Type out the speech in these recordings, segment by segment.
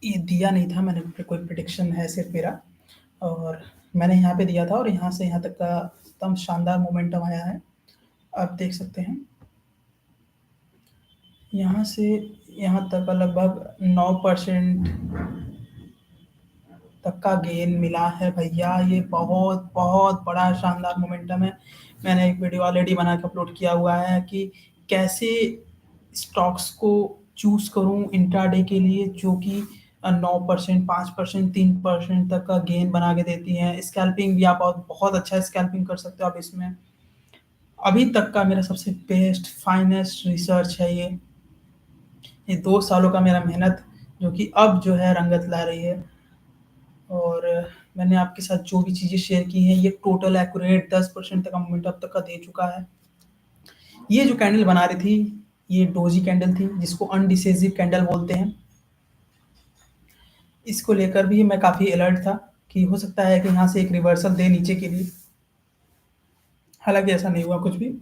ये दिया नहीं था मैंने, कोई प्रेडिक्शन है सिर्फ मेरा। और मैंने यहाँ पे दिया था और यहाँ से यहाँ तक का एकदम शानदार मोमेंटम आया है। आप देख सकते हैं यहाँ से यहाँ तक का लगभग 9% तक का गेन मिला है भैया। ये बहुत बहुत बड़ा शानदार मोमेंटम है। मैंने एक वीडियो ऑलरेडी बना के अपलोड किया हुआ है कि कैसे स्टॉक्स को चूज करूं इंट्राडे के लिए, जो कि 9%, 5%, 3% तक का गेन बना के देती हैं। स्कैल्पिंग भी आप बहुत बहुत अच्छा स्कैल्पिंग कर सकते हो आप इसमें। अभी तक का मेरा सबसे बेस्ट फाइनेस्ट रिसर्च है ये 2 सालों का मेरा मेहनत, जो कि अब जो है रंगत ला रही है। और मैंने आपके साथ जो भी चीज़ें शेयर की हैं, ये टोटल एक्यूरेट 10% तक का मोमेंट अब तक का दे चुका है। ये जो कैंडल बना रही थी, ये डोजी कैंडल थी, जिसको अनडिसेसिव कैंडल बोलते हैं। इसको लेकर भी मैं काफ़ी अलर्ट था कि हो सकता है कि यहाँ से एक रिवर्सल दे नीचे के लिए। हालांकि ऐसा नहीं हुआ कुछ भी।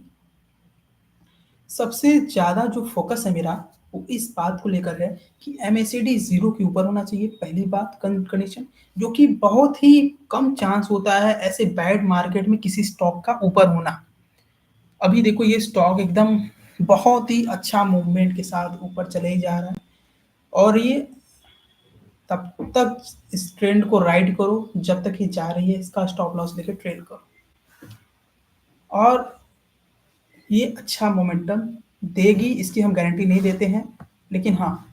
सबसे ज़्यादा जो फोकस है मेरा, वो इस बात को लेकर है कि एमएसीडी जीरो के ऊपर होना चाहिए, पहली बात कंडीशन, जो कि बहुत ही कम चांस होता है ऐसे बैड मार्केट में किसी स्टॉक का ऊपर होना। अभी देखो ये स्टॉक एकदम बहुत ही अच्छा मूवमेंट के साथ ऊपर चले ही जा रहा है। और ये तब तक इस ट्रेंड को राइड करो जब तक ये जा रही है, इसका स्टॉप लॉस लेके ट्रेड करो। और ये अच्छा मोमेंटम देगी, इसकी हम गारंटी नहीं देते हैं, लेकिन हाँ,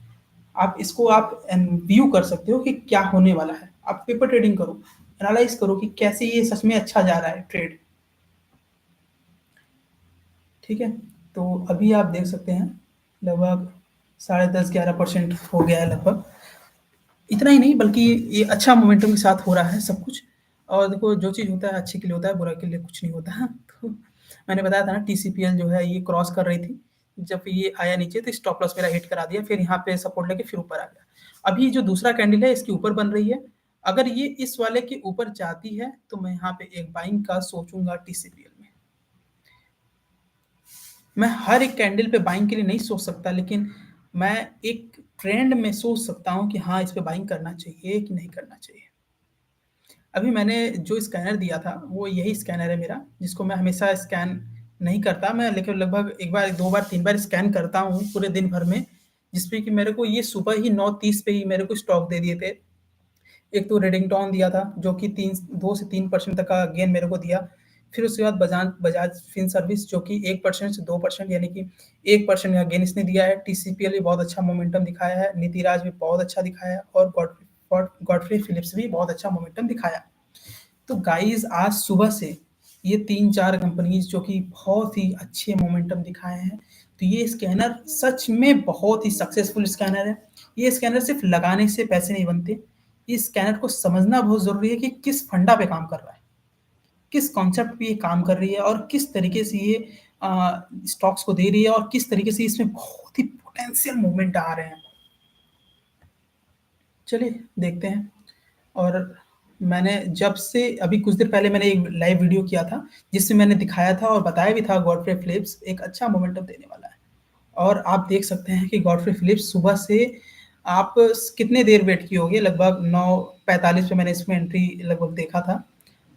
आप इसको आप व्यू कर सकते हो कि क्या होने वाला है। आप पेपर ट्रेडिंग करो, एनालाइज करो कि कैसे ये सच में अच्छा जा रहा है ट्रेड। ठीक है, तो अभी आप देख सकते हैं लगभग 10.5-11% हो गया है लगभग। इतना ही नहीं बल्कि ये अच्छा मोमेंटम के साथ हो रहा है सब कुछ। और देखो जो चीज़ होता है अच्छे के लिए होता है, बुरा के लिए कुछ नहीं होता है। तो मैंने बताया था ना टीसीपीएल जो है ये क्रॉस कर रही थी, जब ये आया नीचे तो स्टॉप लॉस मेरा हिट करा दिया, फिर यहाँ पे सपोर्ट लेके फिर ऊपर आ गया। अभी जो दूसरा कैंडल है इसके ऊपर बन रही है, अगर ये इस वाले के ऊपर जाती है तो मैं यहाँ पे एक बाइंग का सोचूंगा टीसीपीएल में। मैं हर एक कैंडल पे बाइंग के लिए नहीं सोच सकता, लेकिन मैं एक ट्रेंड में सोच सकता हूँ कि हाँ इस पे बाइंग करना चाहिए कि नहीं करना चाहिए। अभी मैंने जो स्कैनर दिया था वो यही स्कैनर है मेरा, जिसको मैं हमेशा स्कैन नहीं करता मैं, लेकिन लगभग एक बार, दो बार, तीन बार स्कैन करता हूँ पूरे दिन भर में, जिसपे कि मेरे को ये सुबह ही 9:30 पे ही मेरे को स्टॉक दे दिए थे। एक तो रेडिंगटन दिया था जो कि 2 से 3% तक का गेन मेरे को दिया। फिर उसके बाद बजाज फिन सर्विस जो कि 1% से 2%, यानी कि 1% का गेन इसने दिया है। टीसीपीएल भी बहुत अच्छा मोमेंटम दिखाया है, नीतिराज भी बहुत अच्छा दिखाया है, और गॉडफ्री फिलिप्स भी बहुत अच्छा मोमेंटम दिखाया। तो गाइस आज सुबह से ये 3-4 कंपनीज जो कि बहुत ही अच्छे मोमेंटम दिखाए हैं, तो ये स्कैनर सच में बहुत ही सक्सेसफुल स्कैनर है। ये स्कैनर सिर्फ लगाने से पैसे नहीं बनते, इस स्कैनर को समझना बहुत ज़रूरी है कि किस फंडा पे काम कर रहा है, किस कॉन्सेप्ट पे ये काम कर रही है, और किस तरीके से ये स्टॉक्स को दे रही है, और किस तरीके से इसमें बहुत ही पोटेंशियल मूवमेंट आ रहे हैं। चलिए देखते हैं। और मैंने जब से अभी कुछ देर पहले मैंने एक लाइव वीडियो किया था, जिससे मैंने दिखाया था और बताया भी था गॉडफ्रे फिलिप्स एक अच्छा मोमेंटम देने वाला है। और आप देख सकते हैं कि गॉडफ्रे फिलिप्स सुबह से आप कितने देर वेट किए होगे, लगभग 9:45 पे मैंने इसमें एंट्री लगभग देखा था।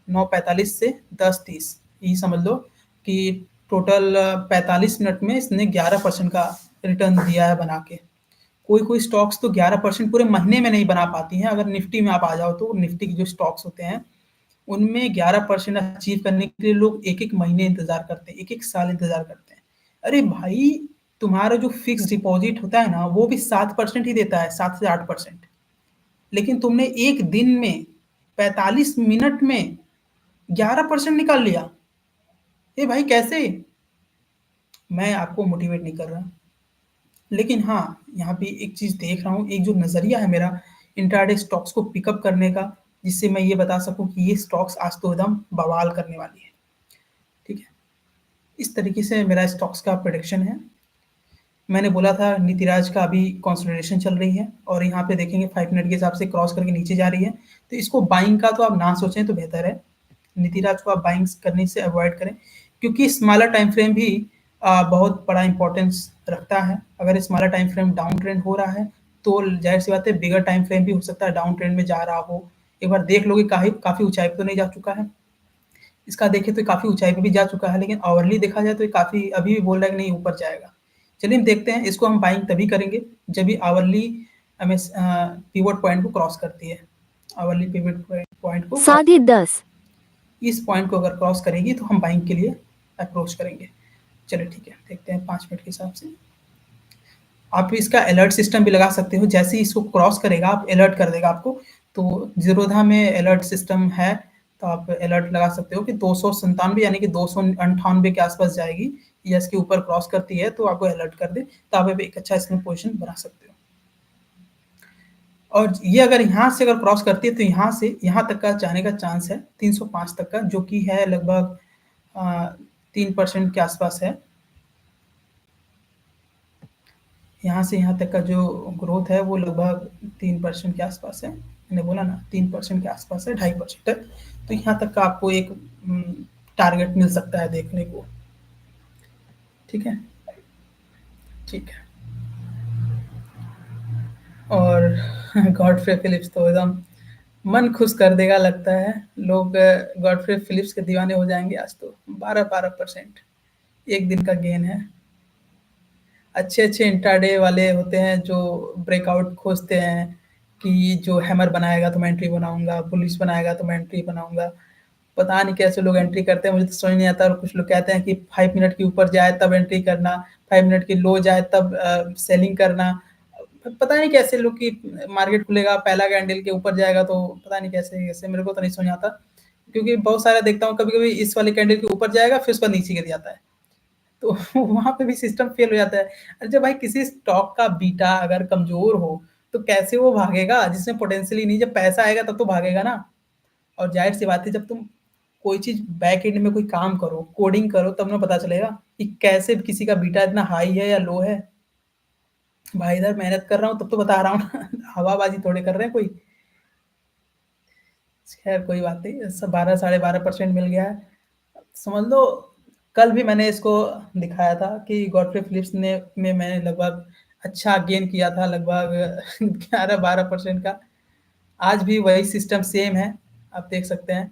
9:45 से 10:30 ये समझ लो कि टोटल 45 मिनट में इसने 11% का रिटर्न दिया है बना के। कोई कोई स्टॉक्स तो 11% पूरे महीने में नहीं बना पाती हैं। अगर निफ्टी में आप आ जाओ तो निफ्टी के जो स्टॉक्स होते हैं उनमें 11% अचीव करने के लिए लोग एक एक महीने इंतजार करते हैं, एक एक साल इंतजार करते हैं। अरे भाई, तुम्हारा जो फिक्स डिपॉजिट होता है ना वो भी 7% ही देता है, 7 से 8%। लेकिन तुमने एक दिन में 45 मिनट में 11% निकाल लिया। ये भाई कैसे? मैं आपको मोटिवेट नहीं कर रहा, लेकिन हाँ, यहाँ पे एक चीज़ देख रहा हूँ, एक जो नज़रिया है मेरा इंट्राडे स्टॉक्स को पिकअप करने का, जिससे मैं ये बता सकूँ कि ये स्टॉक्स आज तो एकदम बवाल करने वाली है। ठीक है? इस तरीके से मेरा स्टॉक्स का प्रेडिक्शन है। मैंने बोला था नीतिराज का अभी कंसोलिडेशन चल रही है, और यहाँ पे देखेंगे 5 मिनट के हिसाब से क्रॉस करके नीचे जा रही है, तो इसको बाइंग का तो आप ना सोचें तो बेहतर है। नीतिराज को आप बाइंग करने से अवॉइड करें, क्योंकि स्मॉलर टाइम फ्रेम भी बहुत बड़ा इंपॉर्टेंस रखता है। अगर smaller time frame down trend हो रहा है तो ज़ाहिर-सी बात है बिगर टाइम फ्रेम भी हो सकता है डाउन ट्रेंड में जा रहा हो। एक बार देख लोगे काफ़ी ऊँचाई पे तो नहीं जा चुका है। इसका देखें तो काफ़ी ऊँचाई पे भी जा चुका है, लेकिन आवरली देखा जाए तो ये काफ़ी अभी भी बोल रहा है कि नहीं ऊपर जाएगा। चलिए हम देखते हैं, इसको हम बाइंग तभी करेंगे जब ये आवरली पिवट पॉइंट को क्रॉस करती है। आवरली पिवट पॉइंट को क्रॉस 10:30 इस पॉइंट को अगर क्रॉस करेगी तो हम बाइंग के लिए अप्रोच करेंगे। चलिए ठीक है, देखते हैं 5 मिनट के हिसाब से। आप इसका अलर्ट सिस्टम भी लगा सकते हो, जैसे ही इसको क्रॉस करेगा आप अलर्ट कर देगा आपको। तो ज़ीरोधा में अलर्ट सिस्टम है, तो आप अलर्ट लगा सकते हो कि 297 यानी कि 298 के आसपास जाएगी या इसके ऊपर क्रॉस करती है तो आपको अलर्ट कर दे, तो आप एक अच्छा इसमें पोजीशन बना सकते हो। और ये अगर यहाँ से अगर क्रॉस करती है तो यहाँ से यहाँ तक का जाने का चांस है 305 तक का, जो कि है लगभग 3% के आसपास है। यहाँ से यहाँ तक का जो ग्रोथ है वो लगभग 3% के आसपास है। मैंने बोला ना 3% के आसपास है, 2.5% है। तो यहाँ तक का आपको एक टारगेट मिल सकता है देखने को। ठीक है? ठीक है। और गॉडफ्रे फिलिप्स तो एकदम मन खुश कर देगा लगता है। लोग गॉडफ्रे फिलिप्स के दीवाने हो जाएँगे आज तो। 12% एक दिन का गेन है। अच्छे-अच्छे इंट्राडे वाले होते हैं जो ब्रेकआउट खोजते हैं कि जो हैमर बनाएगा तो मैं एंट्री बनाऊँगा, बुलिश बनाएगा तो मैं एंट्री बनाऊँगा। पता नहीं कैसे लोग एंट्री करते हैं, मुझे तो समझ नहीं आता। और कुछ लोग कहते हैं कि 5 मिनट के ऊपर जाए तब एंट्री करना, 5 मिनट की लो जाए तब सेलिंग करना। पता नहीं कैसे लोग कि मार्केट खुलेगा, पहला कैंडल के ऊपर जाएगा तो पता नहीं कैसे मेरे को तो नहीं समझ आता। क्योंकि बहुत सारा देखता हूँ कभी-कभी इस वाले कैंडल के ऊपर जाएगा फिर उसके बाद नीचे गिर जाता है। तो वहाँ पे भी सिस्टम फेल हो जाता है। अच्छा भाई, किसी स्टॉक का बीटा अगर कमज़ोर हो, तो कैसे वो भागेगा? जिसमें पोटेंशियल ही नहीं, जब पैसा आएगा तब तो भागेगा ना। और ज़ाहिर-सी बात है जब तुम कोई चीज़ बैक एंड में कोई काम करो, कोडिंग करो तब ना पता चलेगा कि कैसे किसी का बीटा इतना हाई है या लो है। भाई इधर मेहनत कर रहा हूँ तब तो बता रहा हूँ ना हवाबाज़ी थोड़ी कर रहे हैं कोई। खैर कोई बात नहीं, सब 12 साढ़े 12% मिल गया है। समझ लो कल भी मैंने इसको दिखाया था कि गॉडफ्रे फिलिप्स ने में मैंने लगभग अच्छा गेन किया था लगभग 11-12% का। आज भी वही सिस्टम सेम है, आप देख सकते हैं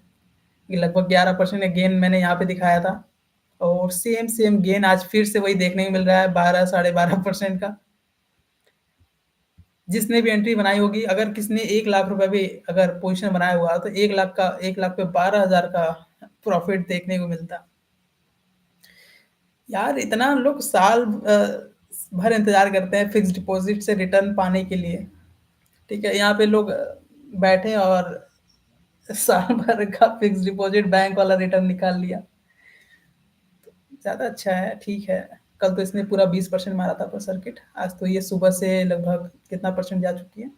कि लगभग 11% का गेन मैंने यहाँ पे दिखाया था और सेम गेन आज फिर से वही देखने को मिल रहा है 12 साढ़े 12% का। जिसने भी एंट्री बनाई होगी, अगर किसने 1 लाख रुपए भी अगर पोजीशन बनाया हुआ तो 1 लाख पे 12,000 का प्रॉफिट देखने को मिलता। यार इतना लोग साल भर इंतज़ार करते हैं फिक्स्ड डिपॉज़िट से रिटर्न पाने के लिए, ठीक है? यहाँ पे लोग बैठे और साल भर का फिक्स्ड डिपॉज़िट बैंक वाला रिटर्न निकाल लिया। ज़्यादा अच्छा है, ठीक है। कल तो इसने पूरा 20% मारा था पर सर्किट, आज तो ये सुबह से लगभग कितना परसेंट जा चुकी है?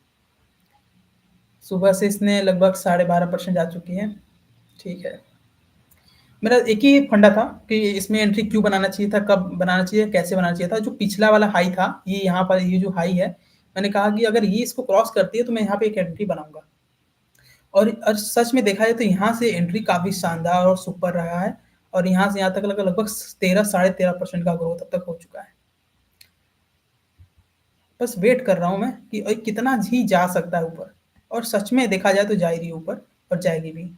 सुबह से इसने लगभग साढ़े 12% जा चुकी है, ठीक है। मेरा एक ही फंडा था कि इसमें एंट्री क्यों बनाना चाहिए था, कब बनाना चाहिए, कैसे बनाना चाहिए था। जो पिछला वाला हाई था, ये यहाँ पर ये जो हाई है, मैंने कहा कि अगर ये इसको क्रॉस करती है तो मैं यहाँ पे एक एंट्री बनाऊँगा। और सच में देखा जाए तो यहाँ से एंट्री काफ़ी शानदार और सुपर रहा है और यहाँ से यहाँ तक लगभग 13 साढ़े 13% का ग्रोथ अब तक हो चुका है। बस वेट कर रहा हूँ मैं कि कितना ही जा सकता है ऊपर और सच में देखा जाए तो जा ही रही है ऊपर और जाएगी भी।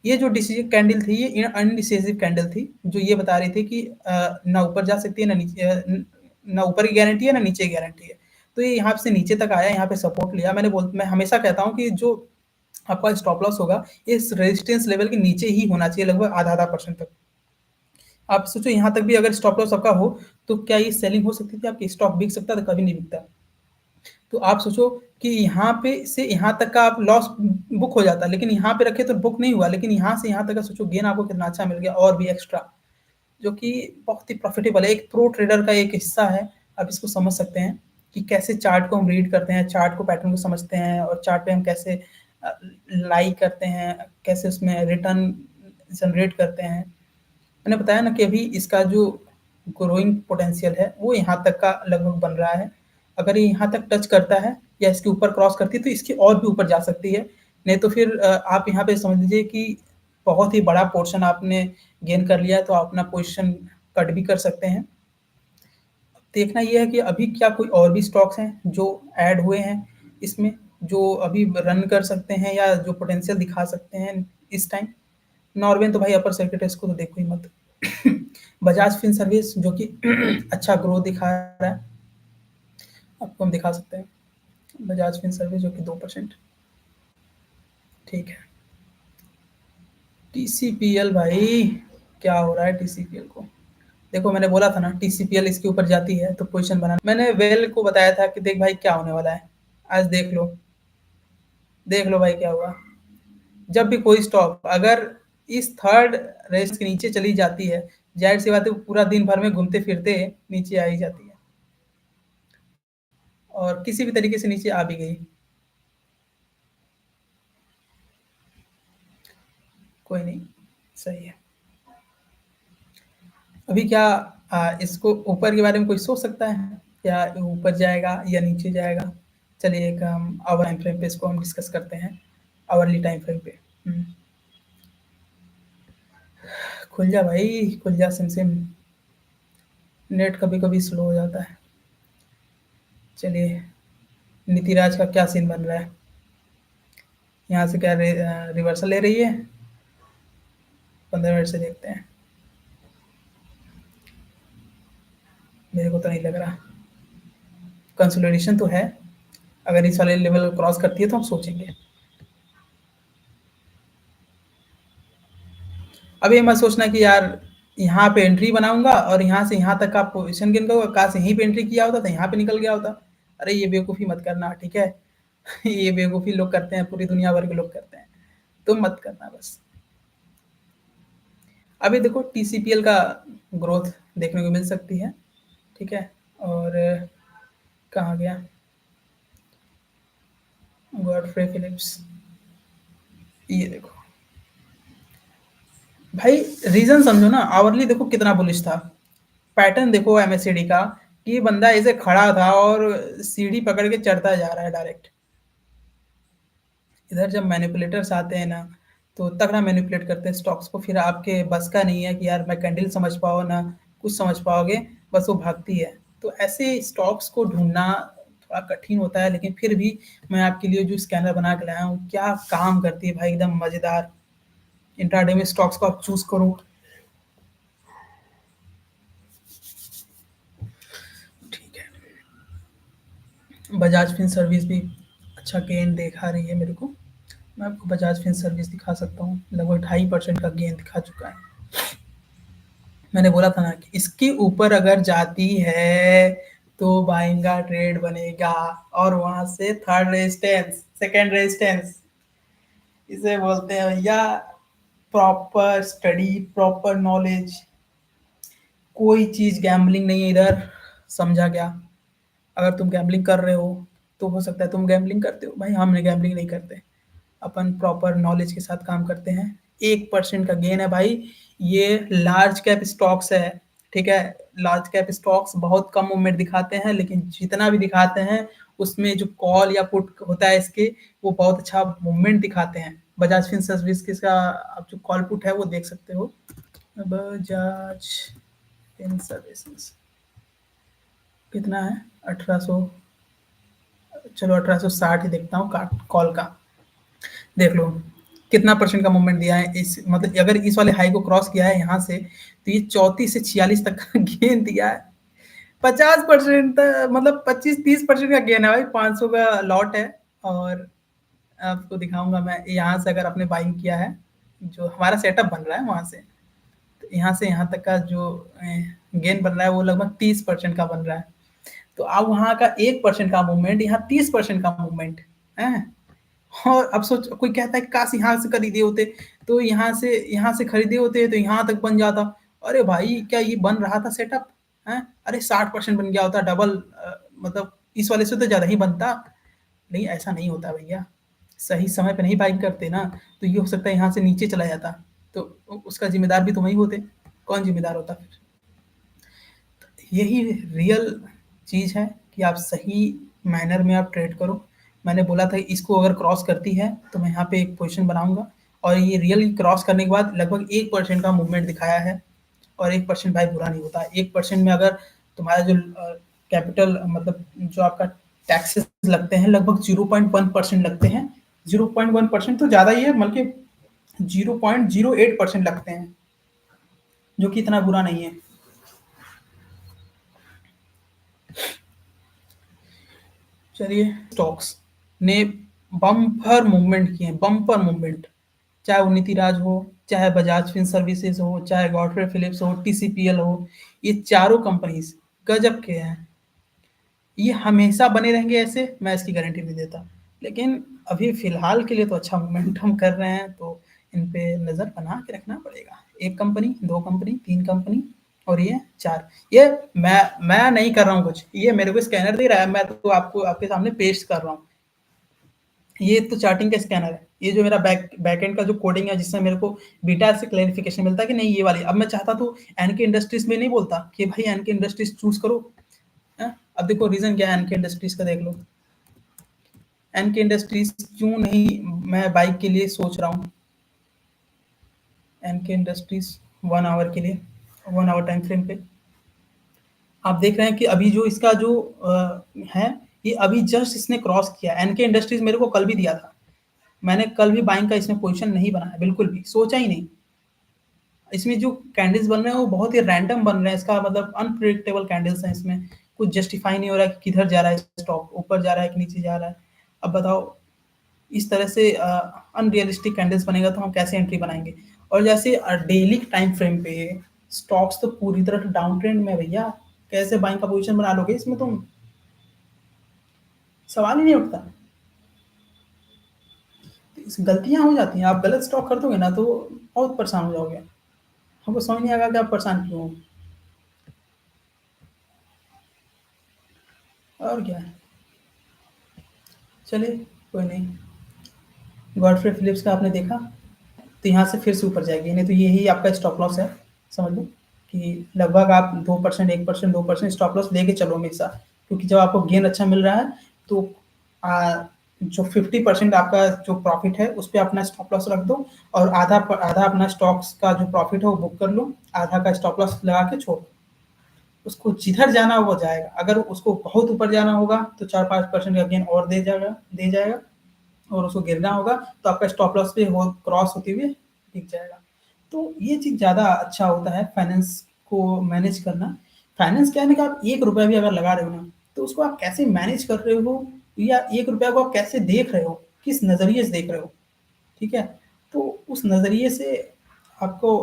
ये जो डिसीजन कैंडल थी ये अनडिसिसिव कैंडल थी जो ये बता रही थी कि ना ऊपर जा सकती है ना नीचे, ना ऊपर की गारंटी है ना नीचे की गारंटी है। तो ये यहाँ से नीचे तक आया, यहाँ पे सपोर्ट लिया। मैं हमेशा कहता हूँ कि जो आपका स्टॉप लॉस होगा इस रेजिस्टेंस लेवल के नीचे ही होना चाहिए, लगभग आधा परसेंट तक। आप सोचो यहाँ तक भी अगर स्टॉप लॉस आपका हो तो क्या ये सेलिंग हो सकती थी? आपकी स्टॉक बिक सकता था? कभी नहीं बिकता। तो आप सोचो कि यहाँ पे से यहाँ तक का आप लॉस बुक हो जाता, लेकिन यहाँ पे रखे तो बुक नहीं हुआ, लेकिन यहाँ से यहाँ तक का सोचो गेन आपको कितना अच्छा मिल गया और भी एक्स्ट्रा, जो कि बहुत ही प्रॉफिटेबल है। एक प्रो ट्रेडर का एक हिस्सा है, आप इसको समझ सकते हैं कि कैसे चार्ट को हम रीड करते हैं, चार्ट को पैटर्न को समझते हैं और चार्ट पे हम कैसे लाइक करते हैं, कैसे उसमें रिटर्न जनरेट करते हैं। मैंने बताया ना कि अभी इसका जो ग्रोइंग पोटेंशियल है वो यहाँ तक का लगभग बन रहा है। अगर ये यहाँ तक टच करता है या इसके ऊपर क्रॉस करती है तो इसकी और भी ऊपर जा सकती है। नहीं तो फिर आप यहाँ पे समझ लीजिए कि बहुत ही बड़ा पोर्शन आपने गेन कर लिया है तो आप अपना पोजीशन कट भी कर सकते हैं। देखना ये है कि अभी क्या कोई और भी स्टॉक्स हैं जो ऐड हुए हैं इसमें, जो अभी रन कर सकते हैं या जो पोटेंशियल दिखा सकते हैं इस टाइम। नॉर्वेन तो भाई अपर सर्किट है, इसको तो देखो ही मत। बजाज फिनसर्विस जो कि अच्छा ग्रोथ दिखा रहा है, आपको हम दिखा सकते हैं। बजाज फिनसर्विस जो कि 2%। ठीक है। टीसीपीएल भाई, क्या हो रहा है टीसीपीएल को? देखो मैंने बोला था ना टीसीपीएल इसके ऊपर जाती है तो पोजीशन बनाना। मैंने वेल को बताया था कि देख भाई क्या होने वाला है, आज देख लो, देख लो भाई क्या हुआ। जब भी कोई स्टॉक अगर इस थर्ड रेस के नीचे चली जाती है, जाहिर सी बात है पूरा दिन भर में घूमते फिरते नीचे आ ही जाती है, और किसी भी तरीके से नीचे आ भी गई। कोई नहीं, सही है। अभी क्या इसको ऊपर के बारे में कोई सोच सकता है, क्या ऊपर जाएगा या नीचे जाएगा? चलिए एक हम आवर टाइम फ्रेम पे इसको हम डिस्कस करते हैं, आवरली टाइम फ्रेम पे। खुल जा भाई, खुल जा सिम सिम, नेट कभी कभी स्लो हो जाता है। चलिए, नीतिराज का क्या सीन बन रहा है? यहाँ से क्या रिवर्सल ले रही है? 15 मिनट से देखते हैं, मेरे को तो नहीं लग रहा। कंसोलिडेशन तो है, अगर इस वाले लेवल को क्रॉस करती है तो हम सोचेंगे। अब ये मत सोचना कि यार यहाँ पे एंट्री बनाऊंगा और यहाँ से यहाँ तक का पोजिशन गेन करूंगा, काश यहीं पे एंट्री किया होता तो यहाँ पे निकल गया होता। अरे ये बेवकूफ़ी मत करना, ठीक है? ये बेवकूफ़ी लोग करते हैं, पूरी दुनिया भर के लोग करते हैं, तुम मत करना बस। अभी देखो टीसीपीएल का ग्रोथ देखने को मिल सकती है, ठीक है? और कहाँ गया गॉडफ्रे फिलिप्स? ये देखो भाई, रीजन समझो ना, आवरली देखो कितना बुलिश था, पैटर्न देखो एमएससीडी का, कि बंदा ऐसे खड़ा था और सीढ़ी पकड़ के चढ़ता जा रहा है डायरेक्ट। इधर जब मैनिपुलेटर्स आते हैं ना, तो तगड़ा मैनिपुलेट करते हैं स्टॉक्स को, फिर आपके बस का नहीं है कि यार मैं कैंडल समझ पाओ ना कुछ समझ पाओगे, बस वो भागती है। तो ऐसे स्टॉक्स को ढूंढना थोड़ा कठिन होता है, लेकिन फिर भी मैं आपके लिए जो स्कैनर बना के लाया हूँ, क्या काम करती है भाई, एकदम मजेदार। इंट्राडे में स्टॉक्स को आप चूज करो। ठीक है, बजाज फिन सर्विस भी अच्छा गेन दिखा रही है मेरे को। मैं आपको बजाज फिन सर्विस दिखा सकता हूँ, लगभग 2.5% का गेन दिखा चुका है। मैंने बोला था ना कि इसके ऊपर अगर जाती है तो बाइंग का ट्रेड बनेगा, और वहां से थर्ड रेजिस्टेंस, सेकंड रेजिस्टेंस, इसे बोलते हैं भैया प्रॉपर स्टडी, प्रॉपर नॉलेज। कोई चीज गैम्बलिंग नहीं है इधर, समझा क्या? अगर तुम गैम्बलिंग कर रहे हो तो हो सकता है तुम गैम्बलिंग करते हो, भाई हमने गैम्बलिंग नहीं करते, अपन प्रॉपर नॉलेज के साथ काम करते हैं। 1% का गेन है भाई, ये लार्ज कैप स्टॉक्स है, ठीक है? लार्ज कैप स्टॉक्स बहुत कम मूवमेंट दिखाते हैं, लेकिन जितना भी दिखाते हैं उसमें जो कॉल या पुट होता है इसके, वो बहुत अच्छा मूवमेंट दिखाते हैं। बजाज फिन सर्विस का आप जो कॉल पुट है वो देख सकते हो, बजाज फिन सर्विसेज कितना है? 1800, चलो 1860 ही देखता हूँ कॉल का। देख लो कितना परसेंट का मूवमेंट दिया है, इस मतलब अगर इस वाले हाई को क्रॉस किया है यहाँ से, तो ये 34 से 46 तक का गेन दिया है। 50%, मतलब 25-30% का गेन है भाई, 500 का लॉट है। और आपको दिखाऊंगा मैं, यहाँ से अगर आपने बाइंग किया है, जो हमारा सेटअप बन रहा है वहां से, तो यहाँ से यहाँ तक का जो गेन बन रहा है वो लगभग 30% का बन रहा है। तो अब वहाँ का 1% का मूवमेंट, यहाँ 30% का मूवमेंट है। और अब सोच, कोई कहता है कि काश यहाँ से खरीदे होते, तो यहाँ से खरीदे होते तो यहाँ तक बन जाता। अरे भाई क्या ये बन रहा था सेटअप है? अरे 60% बन गया होता, डबल, मतलब इस वाले से तो ज्यादा ही बनता। नहीं, ऐसा नहीं होता भैया, सही समय पे नहीं बाइंग करते ना, तो ये हो सकता है यहाँ से नीचे चला जाता, तो उसका जिम्मेदार भी तुम ही होते। कौन जिम्मेदार होता फिर? यही रियल चीज़ है कि आप सही मैनर में आप ट्रेड करो। मैंने बोला था इसको अगर क्रॉस करती है तो मैं यहाँ पे एक पोजीशन बनाऊंगा, और ये रियल क्रॉस करने के बाद लगभग 1% का मूवमेंट दिखाया है। और 1% भाई बुरा नहीं होता, 1% में अगर तुम्हारा जो कैपिटल मतलब जो आपका टैक्सेस लगते हैं लगभग 0.1% लगते हैं। 0.1% तो ज़्यादा ही है, बल्कि 0.08% लगते हैं, जो कि इतना बुरा नहीं है। चलिए, स्टॉक्स ने बम्पर मूवमेंट किए हैं, बम्पर मूवमेंट। चाहे वो नीतिराज हो, चाहे बजाज फिन सर्विसेज हो, चाहे गॉडफ्रे फिलिप्स हो, टीसीपीएल हो, ये चारों कंपनीज गजब के हैं। ये हमेशा बने रहेंगे ऐसे, मैं इसकी गारंटी नहीं देता। लेकिन अभी फिलहाल के लिए तो अच्छा मोमेंटम कर रहे हैं, तो इन पे नज़र बना के रखना पड़ेगा। एक कंपनी, दो कंपनी, तीन कंपनी और ये चार। ये मैं नहीं कर रहा हूँ कुछ, ये मेरे को स्कैनर दे रहा है, मैं तो आपको आपके सामने पेश कर रहा हूँ। ये तो चार्टिंग का स्कैनर है। ये जो मेरा बैकएंड का जो कोडिंग है, जिससे मेरे को बीटा से क्लेरिफिकेशन मिलता है कि नहीं ये वाली। अब मैं चाहता तो एनके इंडस्ट्रीज में नहीं बोलता कि भाई एनके इंडस्ट्रीज चूज करो। अब देखो रीजन क्या है एनके इंडस्ट्रीज का, देख लो। एनके इंडस्ट्रीज क्यों नहीं मैं बाइक के लिए सोच रहा हूँ। एनके इंडस्ट्रीज 1 आवर के लिए, 1 आवर टाइम फ्रेम पे आप देख रहे हैं कि अभी जो इसका जो है, ये अभी जस्ट इसने क्रॉस किया। एनके इंडस्ट्रीज मेरे को कल भी दिया था, मैंने कल भी बाइंग का इसमें पोजीशन नहीं बनाया, बिल्कुल भी सोचा ही नहीं। इसमें जो कैंडल्स बन रहे हैं वो बहुत ही रैंडम बन रहे हैं, इसका मतलब अनप्रिडिक्टेबल कैंडल्स हैं इसमें। कुछ जस्टिफाई नहीं हो रहा है कि किधर जा रहा है स्टॉक, ऊपर जा रहा है कि नीचे जा रहा है। अब बताओ, इस तरह से अनरियलिस्टिक कैंडल्स बनेगा तो हम कैसे एंट्री बनाएंगे। और जैसे डेली टाइम फ्रेम पे स्टॉक्स तो पूरी तरह डाउन ट्रेंड में है भैया, कैसे बाइंग का पोजीशन बना लोगे इसमें तुम, सवाल ही नहीं उठता। गलतियां हो जाती हैं, आप गलत स्टॉक कर दोगे ना तो बहुत परेशान हो जाओगे। हमको समझ नहीं आएगा कि आप परेशान क्यों हो। और क्या है, चलिए कोई नहीं। गॉडफ्रे फिलिप्स का आपने देखा, तो यहाँ से फिर से ऊपर जाएगी, नहीं तो यही आपका स्टॉप लॉस है। समझ लो कि लगभग आप 2%, 1%, 2% स्टॉप लॉस लेके चलो हमेशा। क्योंकि जब आपको गेन अच्छा मिल रहा है तो जो 50% आपका जो प्रॉफिट है उस पर अपना स्टॉप लॉस रख दो, और आधा आधा अपना स्टॉक्स का जो प्रॉफिट है वो बुक कर लो, आधा का स्टॉप लॉस लगा के छोड़ दो। उसको जिधर जाना वो जाएगा। अगर उसको बहुत ऊपर जाना होगा तो 4-5% का गेन और दे जाएगा, और उसको गिरना होगा तो आपका स्टॉप लॉस पे हो क्रॉस होते हुए दिख जाएगा। तो ये चीज़ ज़्यादा अच्छा होता है फाइनेंस को मैनेज करना। फाइनेंस क्या है ना कि आप 1 रुपया भी अगर लगा रहे हो ना, तो उसको आप कैसे मैनेज कर रहे हो, या 1 रुपया को आप कैसे देख रहे हो, किस नज़रिए से देख रहे हो, ठीक है? तो उस नज़रिए से आपको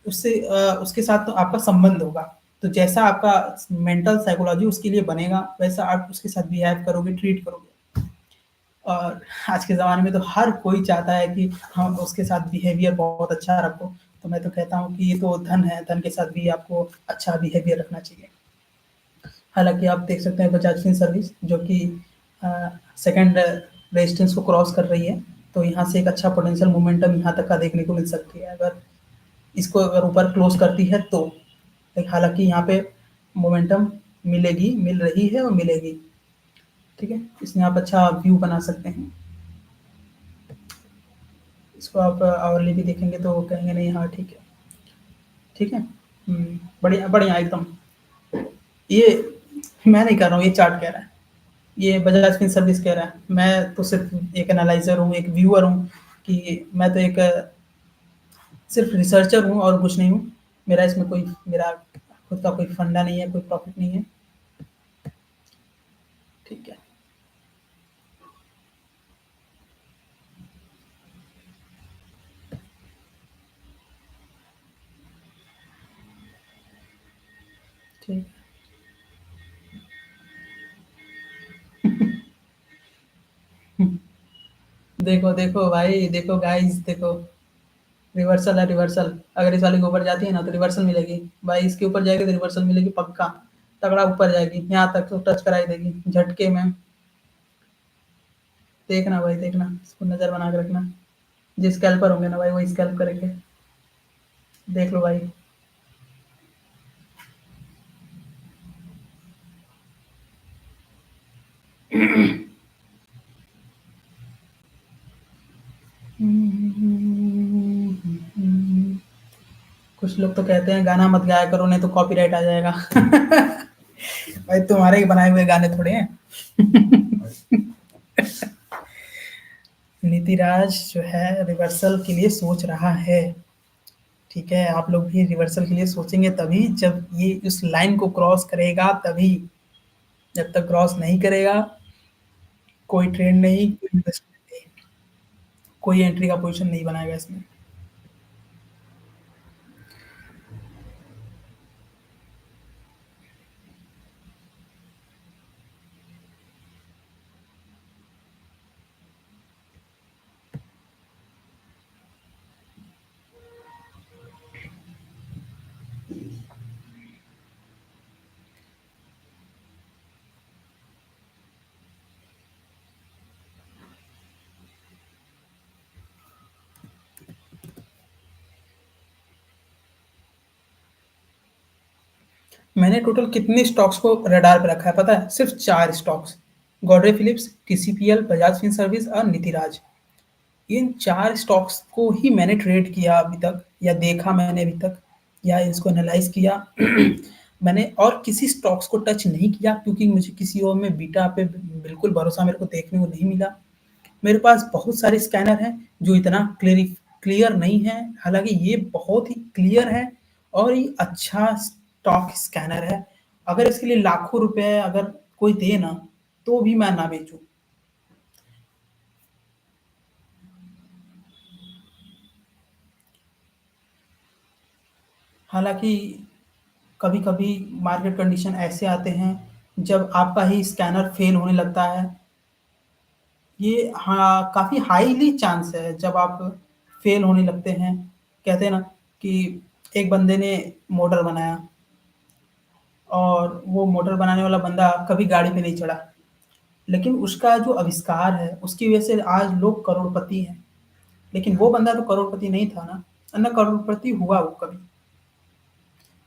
उससे उसके साथ तो आपका संबंध होगा। तो जैसा आपका मेंटल साइकोलॉजी उसके लिए बनेगा, वैसा आप उसके साथ बिहेव करोगे, ट्रीट करोगे। और आज के ज़माने में तो हर कोई चाहता है कि हम उसके साथ बिहेवियर बहुत अच्छा रखो। तो मैं तो कहता हूँ कि ये तो धन है, धन के साथ भी आपको अच्छा बिहेवियर रखना चाहिए। हालाँकि आप देख सकते हैं बजाज फिनसर्विस जो कि सेकंड रेजिस्टेंस को क्रॉस कर रही है, तो यहाँ से एक अच्छा पोटेंशियल मोमेंटम यहाँ तक का देखने को मिल सकती है, अगर इसको अगर ऊपर क्लोज करती है तो। हालाँकि यहाँ पे मोमेंटम मिलेगी, मिल रही है और मिलेगी, ठीक है? इसमें आप अच्छा व्यू बना सकते हैं। इसको आप आवरली भी देखेंगे तो कहेंगे नहीं हाँ ठीक है, ठीक है? बढ़िया, बढ़िया एकदम। ये मैं नहीं कर रहा हूँ, ये चार्ट कह रहा है। ये बजाज फिनसर्विस कह रहा है। मैं तो सिर्फ एक एनालाइज़र हूँ, एक व्यूअर हूँ, कि मैं तो एक सिर्फ रिसर्चर हूँ और कुछ नहीं हूँ। मेरा खुद का कोई फंडा नहीं है, कोई प्रॉफ़िट नहीं है। ठीक है। ठीक। देखो, देखो भाई, देखो गाइस, देखो। रिवर्सल है, रिवर्सल। अगर इस वाले के ऊपर जाती है ना तो रिवर्सल मिलेगी। भाई इसके ऊपर जाएगी तो रिवर्सल मिलेगी पक्का। तगड़ा ऊपर जाएगी, यहाँ तक तो टच कराई देगी झटके में। देखना भाई, देखना, इसको नज़र बना के रखना। जो स्कैल्पर होंगे ना भाई, वो स्कैल्प करेंगे। देख लो भाई। कुछ लोग तो कहते हैं गाना मत गाया करो नहीं तो कॉपीराइट आ जाएगा। भाई तुम्हारे ही बनाए हुए गाने थोड़े हैं। नीतिराज जो है रिवर्सल के लिए सोच रहा है। ठीक है, आप लोग भी रिवर्सल के लिए सोचेंगे तभी, जब ये उस लाइन को क्रॉस करेगा तभी। जब तक क्रॉस नहीं करेगा, कोई ट्रेंड नहीं, कोई इन्वेस्टमेंट नहीं, कोई एंट्री का पोजीशन नहीं बनाएगा इसमें। मैंने टोटल कितने स्टॉक्स को रडार पे रखा है पता है? सिर्फ 4 स्टॉक्स। गॉड्रे फिलिप्स, टीसीपीएल, बजाज फिनसर्विस और नीतिराज। इन 4 स्टॉक्स को ही मैंने ट्रेड किया अभी तक, या देखा मैंने अभी तक, या इसको एनालाइज़ किया। मैंने और किसी स्टॉक्स को टच नहीं किया, क्योंकि मुझे किसी और में बीटा पे बिल्कुल भरोसा मेरे को देखने को नहीं मिला। मेरे पास बहुत सारे स्कैनर हैं जो इतना क्लियर नहीं है, हालाँकि ये बहुत ही क्लियर है और ये अच्छा स्टॉक स्कैनर है। अगर इसके लिए लाखों रुपए अगर कोई दे ना, तो भी मैं ना बेचूँ। हालाँकि कभी-कभी मार्केट कंडीशन ऐसे आते हैं, जब आपका ही स्कैनर फेल होने लगता है। ये हाँ, काफ़ी हाईली चांस है जब आप फेल होने लगते हैं। कहते हैं ना कि एक बंदे ने मोटर बनाया और वो मोटर बनाने वाला बंदा कभी गाड़ी पे नहीं चढ़ा। लेकिन उसका जो आविष्कार है, उसकी वजह से आज लोग करोड़पति हैं। लेकिन वो बंदा तो करोड़पति नहीं था ना, ना करोड़पति हुआ वो कभी।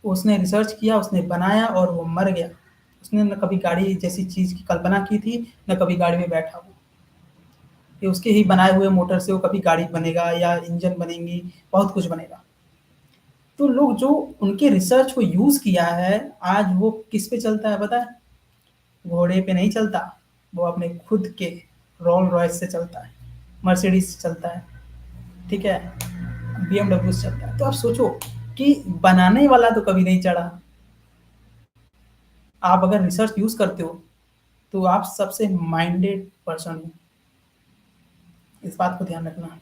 उसने रिसर्च किया, उसने बनाया और वो मर गया। उसने ना कभी गाड़ी जैसी चीज़ की कल्पना की थी, ना कभी गाड़ी में बैठा वो। कि उसके ही बनाए हुए मोटर से वो कभी गाड़ी बनेगा या इंजन बनेंगी, बहुत कुछ बनेगा। तो लोग जो उनके रिसर्च को यूज़ किया है, आज वो किस पे चलता है पता है? घोड़े पे नहीं चलता, वो अपने खुद के रोल्स रॉयस से चलता है, मर्सिडीज से चलता है, ठीक है? बीएमडब्ल्यू से चलता है। तो आप सोचो कि बनाने वाला तो कभी नहीं चढ़ा। आप अगर रिसर्च यूज़ करते हो, तो आप सबसे माइंडेड पर्सन हो। इस बात को ध्यान रखना।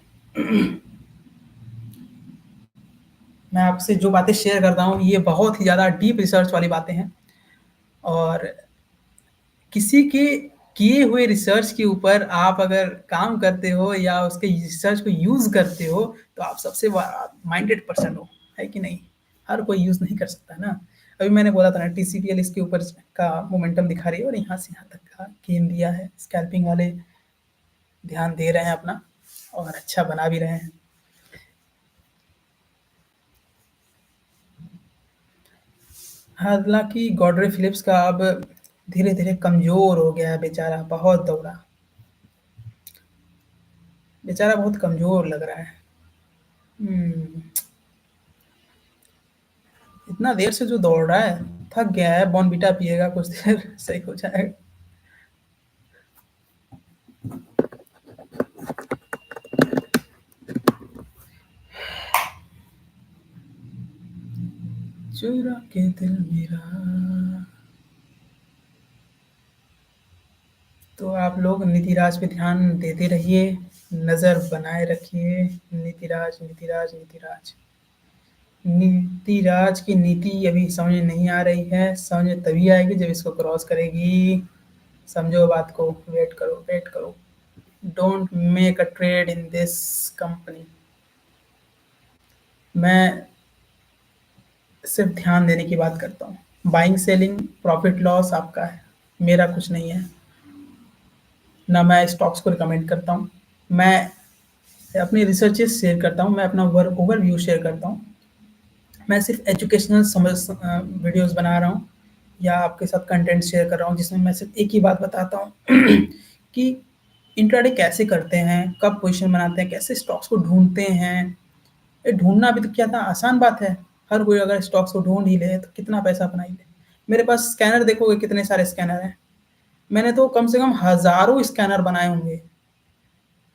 मैं आपसे जो बातें शेयर कर रहा हूँ, ये बहुत ही ज़्यादा डीप रिसर्च वाली बातें हैं, और किसी के किए हुए रिसर्च के ऊपर आप अगर काम करते हो या उसके रिसर्च को यूज़ करते हो, तो आप सबसे माइंडेड पर्सन हो, है कि नहीं? हर कोई यूज़ नहीं कर सकता ना। अभी मैंने बोला था ना, टीसीपीएल इसके ऊपर का मोमेंटम दिखा रही है और यहाँ से यहाँ तक का गेन दिया है। स्कैल्पिंग वाले ध्यान दे रहे हैं अपना, और अच्छा बना भी रहे हैं। हालाँकि गॉड्रे फिलिप्स का अब धीरे-धीरे कमज़ोर हो गया है बेचारा, बहुत दौड़ा। बेचारा बहुत कमज़ोर लग रहा है। हुँ, इतना देर से जो दौड़ रहा है, थक गया है, बॉर्नविटा पिएगा कुछ देर सही हो जाएगा। चुरा के दिल मेरा। तो आप लोग नीतिराज पे ध्यान देते रहिए, नज़र बनाए रखिए। नीतिराज, नीतिराज, नीतिराज। नीतिराज की नीति अभी समझ में नहीं आ रही है, समझ में तभी आएगी जब इसको क्रॉस करेगी। समझो बात को, वेट करो, वेट करो। Don't make a trade in this company. मैं सिर्फ ध्यान देने की बात करता हूँ। बाइंग, सेलिंग, प्रॉफिट लॉस आपका है, मेरा कुछ नहीं है। ना मैं स्टॉक्स को रिकमेंड करता हूँ। मैं अपनी रिसर्चेस शेयर करता हूँ, मैं अपना ओवरव्यू शेयर करता हूँ। मैं सिर्फ एजुकेशनल वीडियोस बना रहा हूँ, या आपके साथ कंटेंट शेयर कर रहा हूँ, जिसमें मैं सिर्फ एक ही बात बताता हूँ कि इंट्राडे कैसे करते हैं, कब पोजीशन बनाते हैं, कैसे स्टॉक्स को ढूंढते हैं। ये ढूंढना भी तो क्या था, आसान बात है। हर कोई अगर स्टॉक्स को ढूंढ ही ले तो कितना पैसा बना ही ले। मेरे पास स्कैनर देखोगे कितने सारे स्कैनर हैं। मैंने तो कम से कम हज़ारों स्कैनर बनाए होंगे।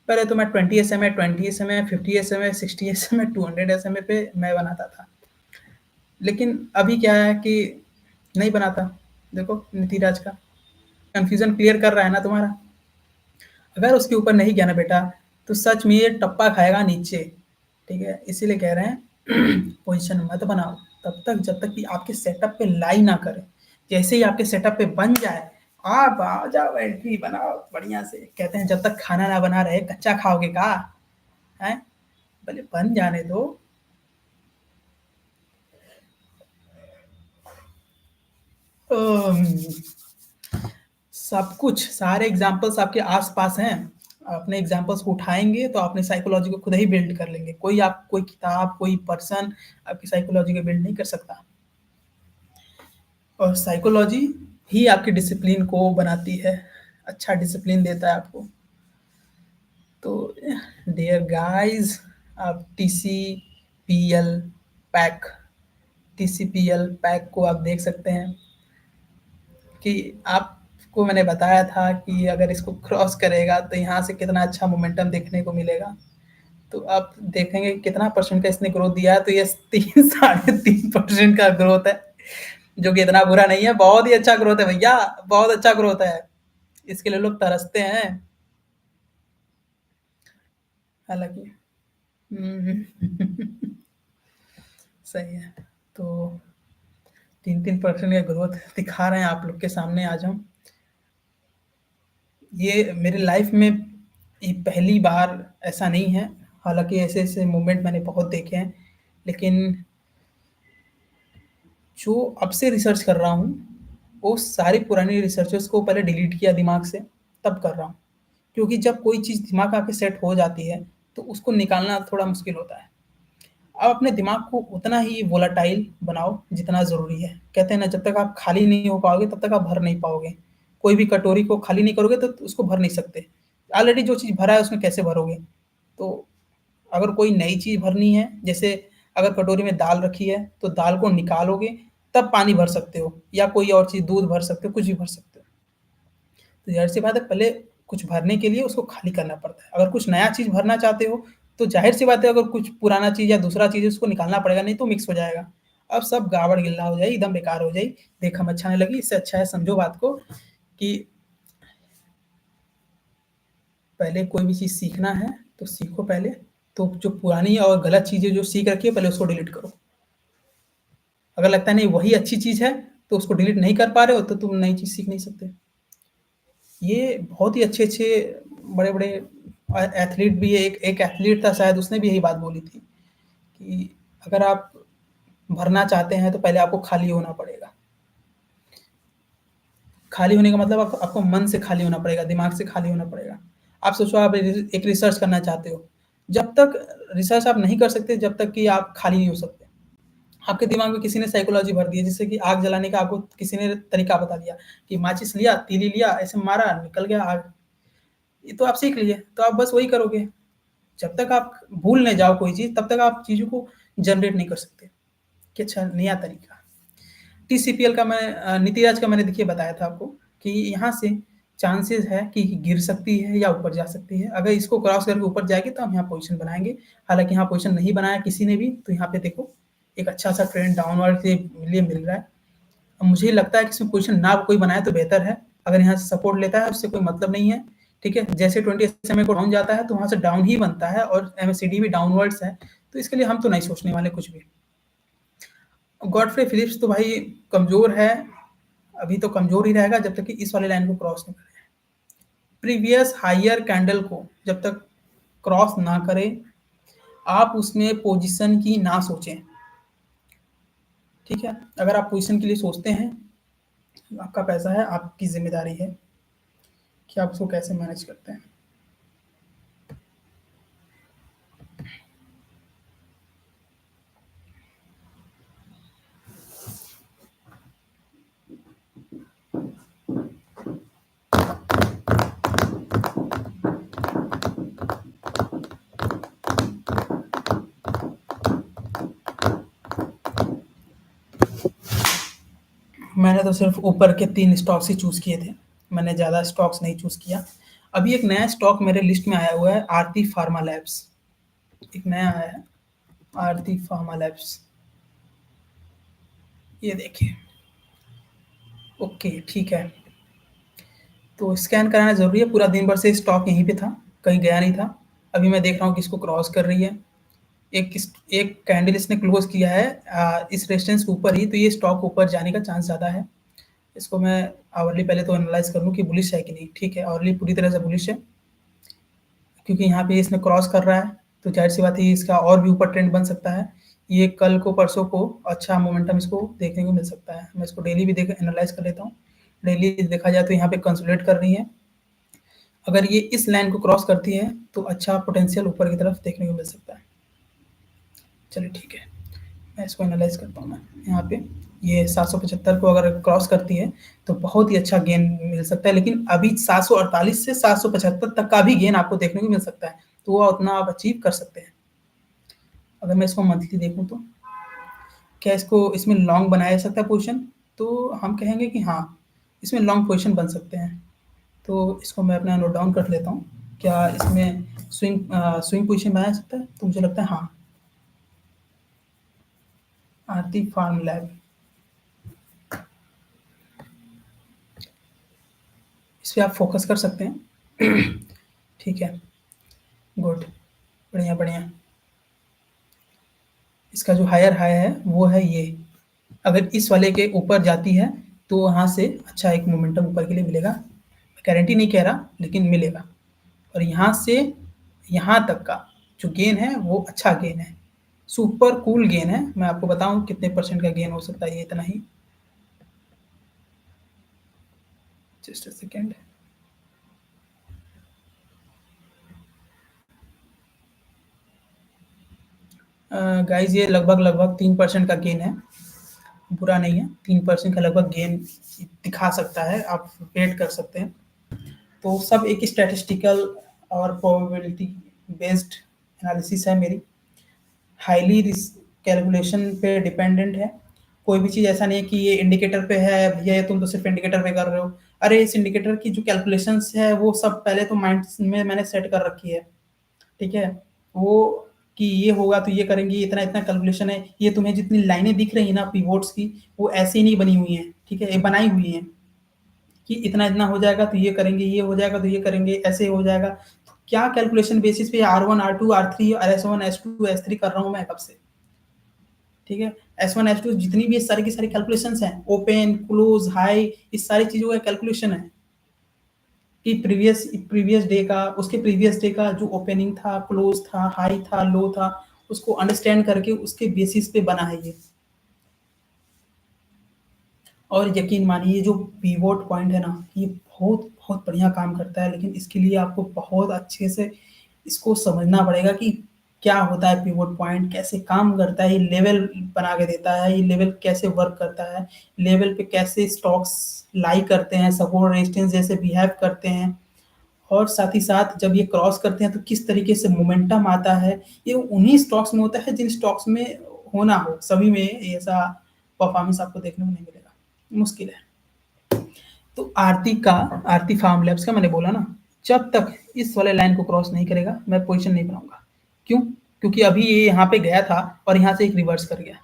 पहले तो मैं 20 SMA, 20 SMA, 50 SMA, 60 SMA, 200 SMA पे मैं बनाता था। लेकिन अभी क्या है कि नहीं बनाता। देखो नीतिराज का कन्फ्यूज़न क्लियर कर रहा है ना तुम्हारा? अगर उसके ऊपर नहीं गया ना बेटा, तो सच में ये टप्पा खाएगा नीचे, ठीक है? इसीलिए कह रहे हैं पोज़ीशन मत बनाओ, तब तक जब तक कि आपके सेटअप पे लाई ना करे। जैसे ही आपके सेटअप पे बन जाए, आप आ जाओ एंट्री बनाओ बढ़िया से। कहते हैं जब तक खाना ना बना रहे कच्चा खाओगे का? हैं? पहले बन जाने दो। अम, सब कुछ, सारे एग्ज़ाम्पल्स आपके आस-पास हैं। अपने एग्ज़ाम्पल्स को उठाएँगे तो अपनी साइकोलॉजी को खुद ही बिल्ड कर लेंगे। कोई किताब, कोई पर्सन आपकी साइकोलॉजी को बिल्ड नहीं कर सकता। और साइकोलॉजी ही आपकी डिसिप्लिन को बनाती है, अच्छा डिसिप्लिन देता है आपको। तो डियर गाइस, आप टीसीपीएल पैक टीसीपीएल पैक को आप देख सकते हैं कि आपको मैंने बताया था कि अगर इसको क्रॉस करेगा तो यहाँ से कितना अच्छा मोमेंटम देखने को मिलेगा। तो आप देखेंगे कितना परसेंट का इसने ग्रोथ दिया है, तो ये 3 साढ़े 3% का ग्रोथ है, जो कि इतना बुरा नहीं है, बहुत ही अच्छा ग्रोथ है भैया, बहुत अच्छा ग्रोथ है। इसके लिए लोग तरसते हैं। हालाँकि सही है। तो 3-3% का ग्रोथ दिखा रहे हैं आप लोग के सामने आज हम। ये मेरे लाइफ में ये पहली बार ऐसा नहीं है। हालाँकि ऐसे-ऐसे मूवमेंट मैंने बहुत देखे हैं। लेकिन जो अब से रिसर्च कर रहा हूँ, वो सारी पुरानी रिसर्चेज़ को पहले डिलीट किया दिमाग से, तब कर रहा हूँ। क्योंकि जब कोई चीज़ दिमाग में आपके सेट हो जाती है, तो उसको निकालना थोड़ा मुश्किल होता है। आप अपने दिमाग को उतना ही वोलेटाइल बनाओ जितना ज़रूरी है। कहते हैं ना जब तक आप खाली नहीं हो पाओगे तब तक आप भर नहीं पाओगे। कोई भी कटोरी को खाली नहीं करोगे तो उसको भर नहीं सकते। ऑलरेडी जो चीज़ भरा है उसमें कैसे भरोगे? तो अगर कोई नई चीज़ भरनी है, जैसे अगर कटोरी में दाल रखी है, तो दाल को निकालोगे तब पानी भर सकते हो या कोई और चीज़ दूध भर सकते हो, कुछ भी भर सकते हो। तो ज़ाहिर-सी बात है पहले कुछ भरने के लिए उसको खाली करना पड़ता है। अगर कुछ नया चीज़ भरना चाहते हो, तो ज़ाहिर-सी बात है अगर कुछ पुराना चीज़ या दूसरा चीज़ है उसको निकालना पड़ेगा, नहीं तो मिक्स हो जाएगा। अब सब गावड़-गिल्ला हो जाएगी, एकदम बेकार हो जाएगी, देखा में अच्छा नहीं लगी। इससे अच्छा है समझो बात को कि पहले कोई भी चीज़ सीखना है, तो सीखो पहले। तो जो पुरानी और गलत चीज़ें जो सीख रखी है, पहले उसको डिलीट करो। अगर लगता है नहीं वही अच्छी चीज़ है, तो उसको डिलीट नहीं कर पा रहे हो, तो तुम नई चीज़ सीख नहीं सकते। ये बहुत ही अच्छे-अच्छे बड़े-बड़े एथलीट भी है, एक एक एथलीट था शायद उसने भी यही बात बोली थी कि अगर आप भरना चाहते हैं तो पहले आपको खाली होना पड़ेगा। खाली होने का मतलब आपको आपको मन से खाली होना पड़ेगा, दिमाग से खाली होना पड़ेगा। आप सोचो आप एक रिसर्च करना चाहते हो, जब तक रिसर्च आप नहीं कर सकते जब तक कि आप खाली नहीं हो सकते। आपके दिमाग में किसी ने साइकोलॉजी भर दी है, जैसे कि आग जलाने का आपको किसी ने तरीका बता दिया कि माचिस लिया, तीली लिया, ऐसे मारा, निकल गया आग। ये तो आप सीख लिए, तो आप बस वही करोगे। जब तक आप भूल नहीं जाओ कोई चीज़, तब तक आप चीज़ों को जनरेट नहीं कर सकते कि अच्छा नया तरीका। टीसीपीएल का नीति-आयोग का मैंने देखिए बताया था आपको कि यहाँ से चांसेस है कि गिर सकती है या ऊपर जा सकती है। अगर इसको क्रॉस करके ऊपर जाएगी तो हम यहाँ पोज़ीशन बनाएँगे। हालाँकि यहाँ पोज़ीशन नहीं बनाया किसी ने भी, तो यहाँ पे देखो एक अच्छा-सा ट्रेंड डाउनवर्ड के लिए मिल रहा है। अब मुझे लगता है कि इसमें पोज़ीशन ना कोई बनाए तो बेहतर है। अगर यहाँ से सपोर्ट लेता है उससे कोई मतलब नहीं है, ठीक है? जैसे 20 एसएमए को डाउन जाता है तो वहाँ से डाउन ही बनता है और एमएसीडी भी डाउनवर्ड्स है, तो इसके लिए हम तो नहीं सोचने वाले कुछ भी। गॉडफ्रे फिलिप्स तो भाई कमज़ोर है, अभी तो कमज़ोर ही रहेगा जब तक कि इस वाली लाइन को क्रॉस नहीं करे। प्रीवियस हायर कैंडल को जब तक क्रॉस ना करे, आप उसमें पोज़ीशन की ना सोचें, ठीक है? अगर आप पोज़ीशन के लिए सोचते हैं, आपका पैसा है, आपकी ज़िम्मेदारी है कि आप उसको कैसे मैनेज करते हैं। मैंने तो सिर्फ ऊपर के 3 स्टॉक्स ही चूज़ किए थे। मैंने ज़्यादा स्टॉक्स नहीं चूज़ किया। अभी एक नया स्टॉक मेरे लिस्ट में आया हुआ है, आरती फार्मा लैब्स। एक नया आया है, आरती फार्मा लैब्स। ये देखिए। ओके, ठीक है। तो स्कैन कराना ज़रूरी है, पूरा दिन भर से स्टॉक यहीं पे था, कहीं गया नहीं था। अभी मैं देख रहा हूँ कि इसको क्रॉस कर रही है। एक कैंडल इसने क्लोज़ किया है इस रेजिस्टेंस के ऊपर ही, तो ये स्टॉक ऊपर जाने का चांस ज़्यादा है। इसको मैं आवरली पहले तो एनालाइज़ कर लूँ कि बुलिश है कि नहीं, ठीक है, आवरली पूरी तरह से बुलिश है। क्योंकि यहाँ पे इसने क्रॉस कर रहा है, तो ज़ाहिर-सी बात है इसका और भी ऊपर ट्रेंड बन सकता है। ये कल को, परसों को अच्छा मोमेंटम इसको देखने को मिल सकता है। मैं इसको डेली भी देख एनालाइज़ कर लेता हूँ। डेली देखा जाए तो यहाँ पे कंसोलिडेट कर रही है। अगर ये इस लाइन को क्रॉस करती है, तो अच्छा पोटेंशियल ऊपर की तरफ देखने को मिल सकता है। चलिए ठीक है, मैं इसको एनालाइज़ करता हूँ मैं। यहाँ पे ये 775 को अगर क्रॉस करती है, तो बहुत ही अच्छा गेन मिल सकता है, लेकिन अभी 748 से 775 तक का भी गेन आपको देखने को मिल सकता है, तो वो उतना आप अचीव कर सकते हैं। अगर मैं इसको मंथली देखूँ तो, क्या इसको इसमें लॉन्ग बनाया जा सकता है पोज़ीशन? तो हम कहेंगे कि हाँ, इसमें लॉन्ग पोज़ीशन बन सकते हैं। तो इसको मैं अपना नोट डाउन कर लेता हूँ। क्या इसमें स्विंग पोज़ीशन बनाया जा सकता है? तो मुझे लगता है हाँ। आरती फार्म लैब। इस पे आप फ़ोकस कर सकते हैं। ठीक है, गुड, बढ़िया, बढ़िया। इसका जो हायर हाई है, वो है ये। अगर इस वाले के ऊपर जाती है, तो वहाँ से अच्छा एक मोमेंटम ऊपर के लिए मिलेगा। मैं गारंटी नहीं कह रहा, लेकिन मिलेगा। और यहाँ से यहाँ तक का जो गेन है, वो अच्छा गेन है। सुपर कूल गेन है। मैं आपको बताऊँ कितने परसेंट का गेन हो सकता है, ये इतना ही। Just a second. गाइज़ ये लगभग-लगभग 3% का गेन है। बुरा नहीं है, 3% का लगभग गेन दिखा सकता है, आप वेट कर सकते हैं। तो सब एक स्टैटिस्टिकल और प्रोबेबिलिटी बेस्ड एनालिसिस है मेरी। हाईली रिस्क कैलकुलेशन पे डिपेंडेंट है। कोई भी चीज़ ऐसा नहीं है कि ये इंडिकेटर पे है, भैया ये तुम तो सिर्फ़ इंडिकेटर पे कर रहे हो। अरे इस इंडिकेटर की जो कैलकुलेशंस है, वो सब पहले तो माइंड में मैंने सेट कर रखी है, ठीक है? वो कि ये होगा तो ये करेंगे, इतना-इतना कैलकुलेशन है। ये तुम्हें जितनी लाइनें दिख रही हैं ना पिवोट्स की, वो ऐसे ही नहीं बनी हुई हैं, ठीक है? ये बनाई हुई हैं कि इतना-इतना हो जाएगा तो ये करेंगे, ये हो जाएगा तो ये करेंगे, ऐसे हो जाएगा। तो क्या कैलकुलेशन बेसिस पे R1, R2, R3 और S1, S2, S3 कर रहा हूँ मैं कब से, ठीक है? S1, S2 जितनी भी ये सारी की सारी कैलकुलेशंस हैं, ओपन, क्लोज़, हाई, इस सारी चीज़ों का कैलकुलेशन है। कि प्रीवियस प्रीवियस डे का, उसके प्रीवियस डे का जो ओपनिंग था, क्लोज था, हाई था, लो था, उसको अंडरस्टैंड करके उसके बेसिस पे बना है ये। और यकीन मानिए जो पिवोट पॉइंट है ना, ये बहुत बहुत बढ़िया काम करता है, लेकिन इसके लिए आपको बहुत अच्छे से इसको समझना पड़ेगा कि क्या होता है पिवोट पॉइंट, कैसे काम करता है, ये लेवल बना के देता है, ये लेवल कैसे वर्क करता है, लेवल पे कैसे स्टॉक्स लाई करते हैं, सपोर्ट रेजिस्टेंस जैसे बिहेव करते हैं, और साथ ही साथ जब ये क्रॉस करते हैं तो किस तरीके से मोमेंटम आता है। ये उन्हीं स्टॉक्स में होता है जिन स्टॉक्स में होना हो, सभी में ऐसा परफॉर्मेंस आपको देखने को नहीं मिलेगा, मुश्किल है। तो आरती फार्म लैब्स का मैंने बोला ना, जब तक इस वाले लाइन को क्रॉस नहीं करेगा, मैं पोजीशन नहीं बनाऊंगा। क्यों? क्योंकि अभी ये यहाँ पे गया था और यहाँ से एक रिवर्स कर गया,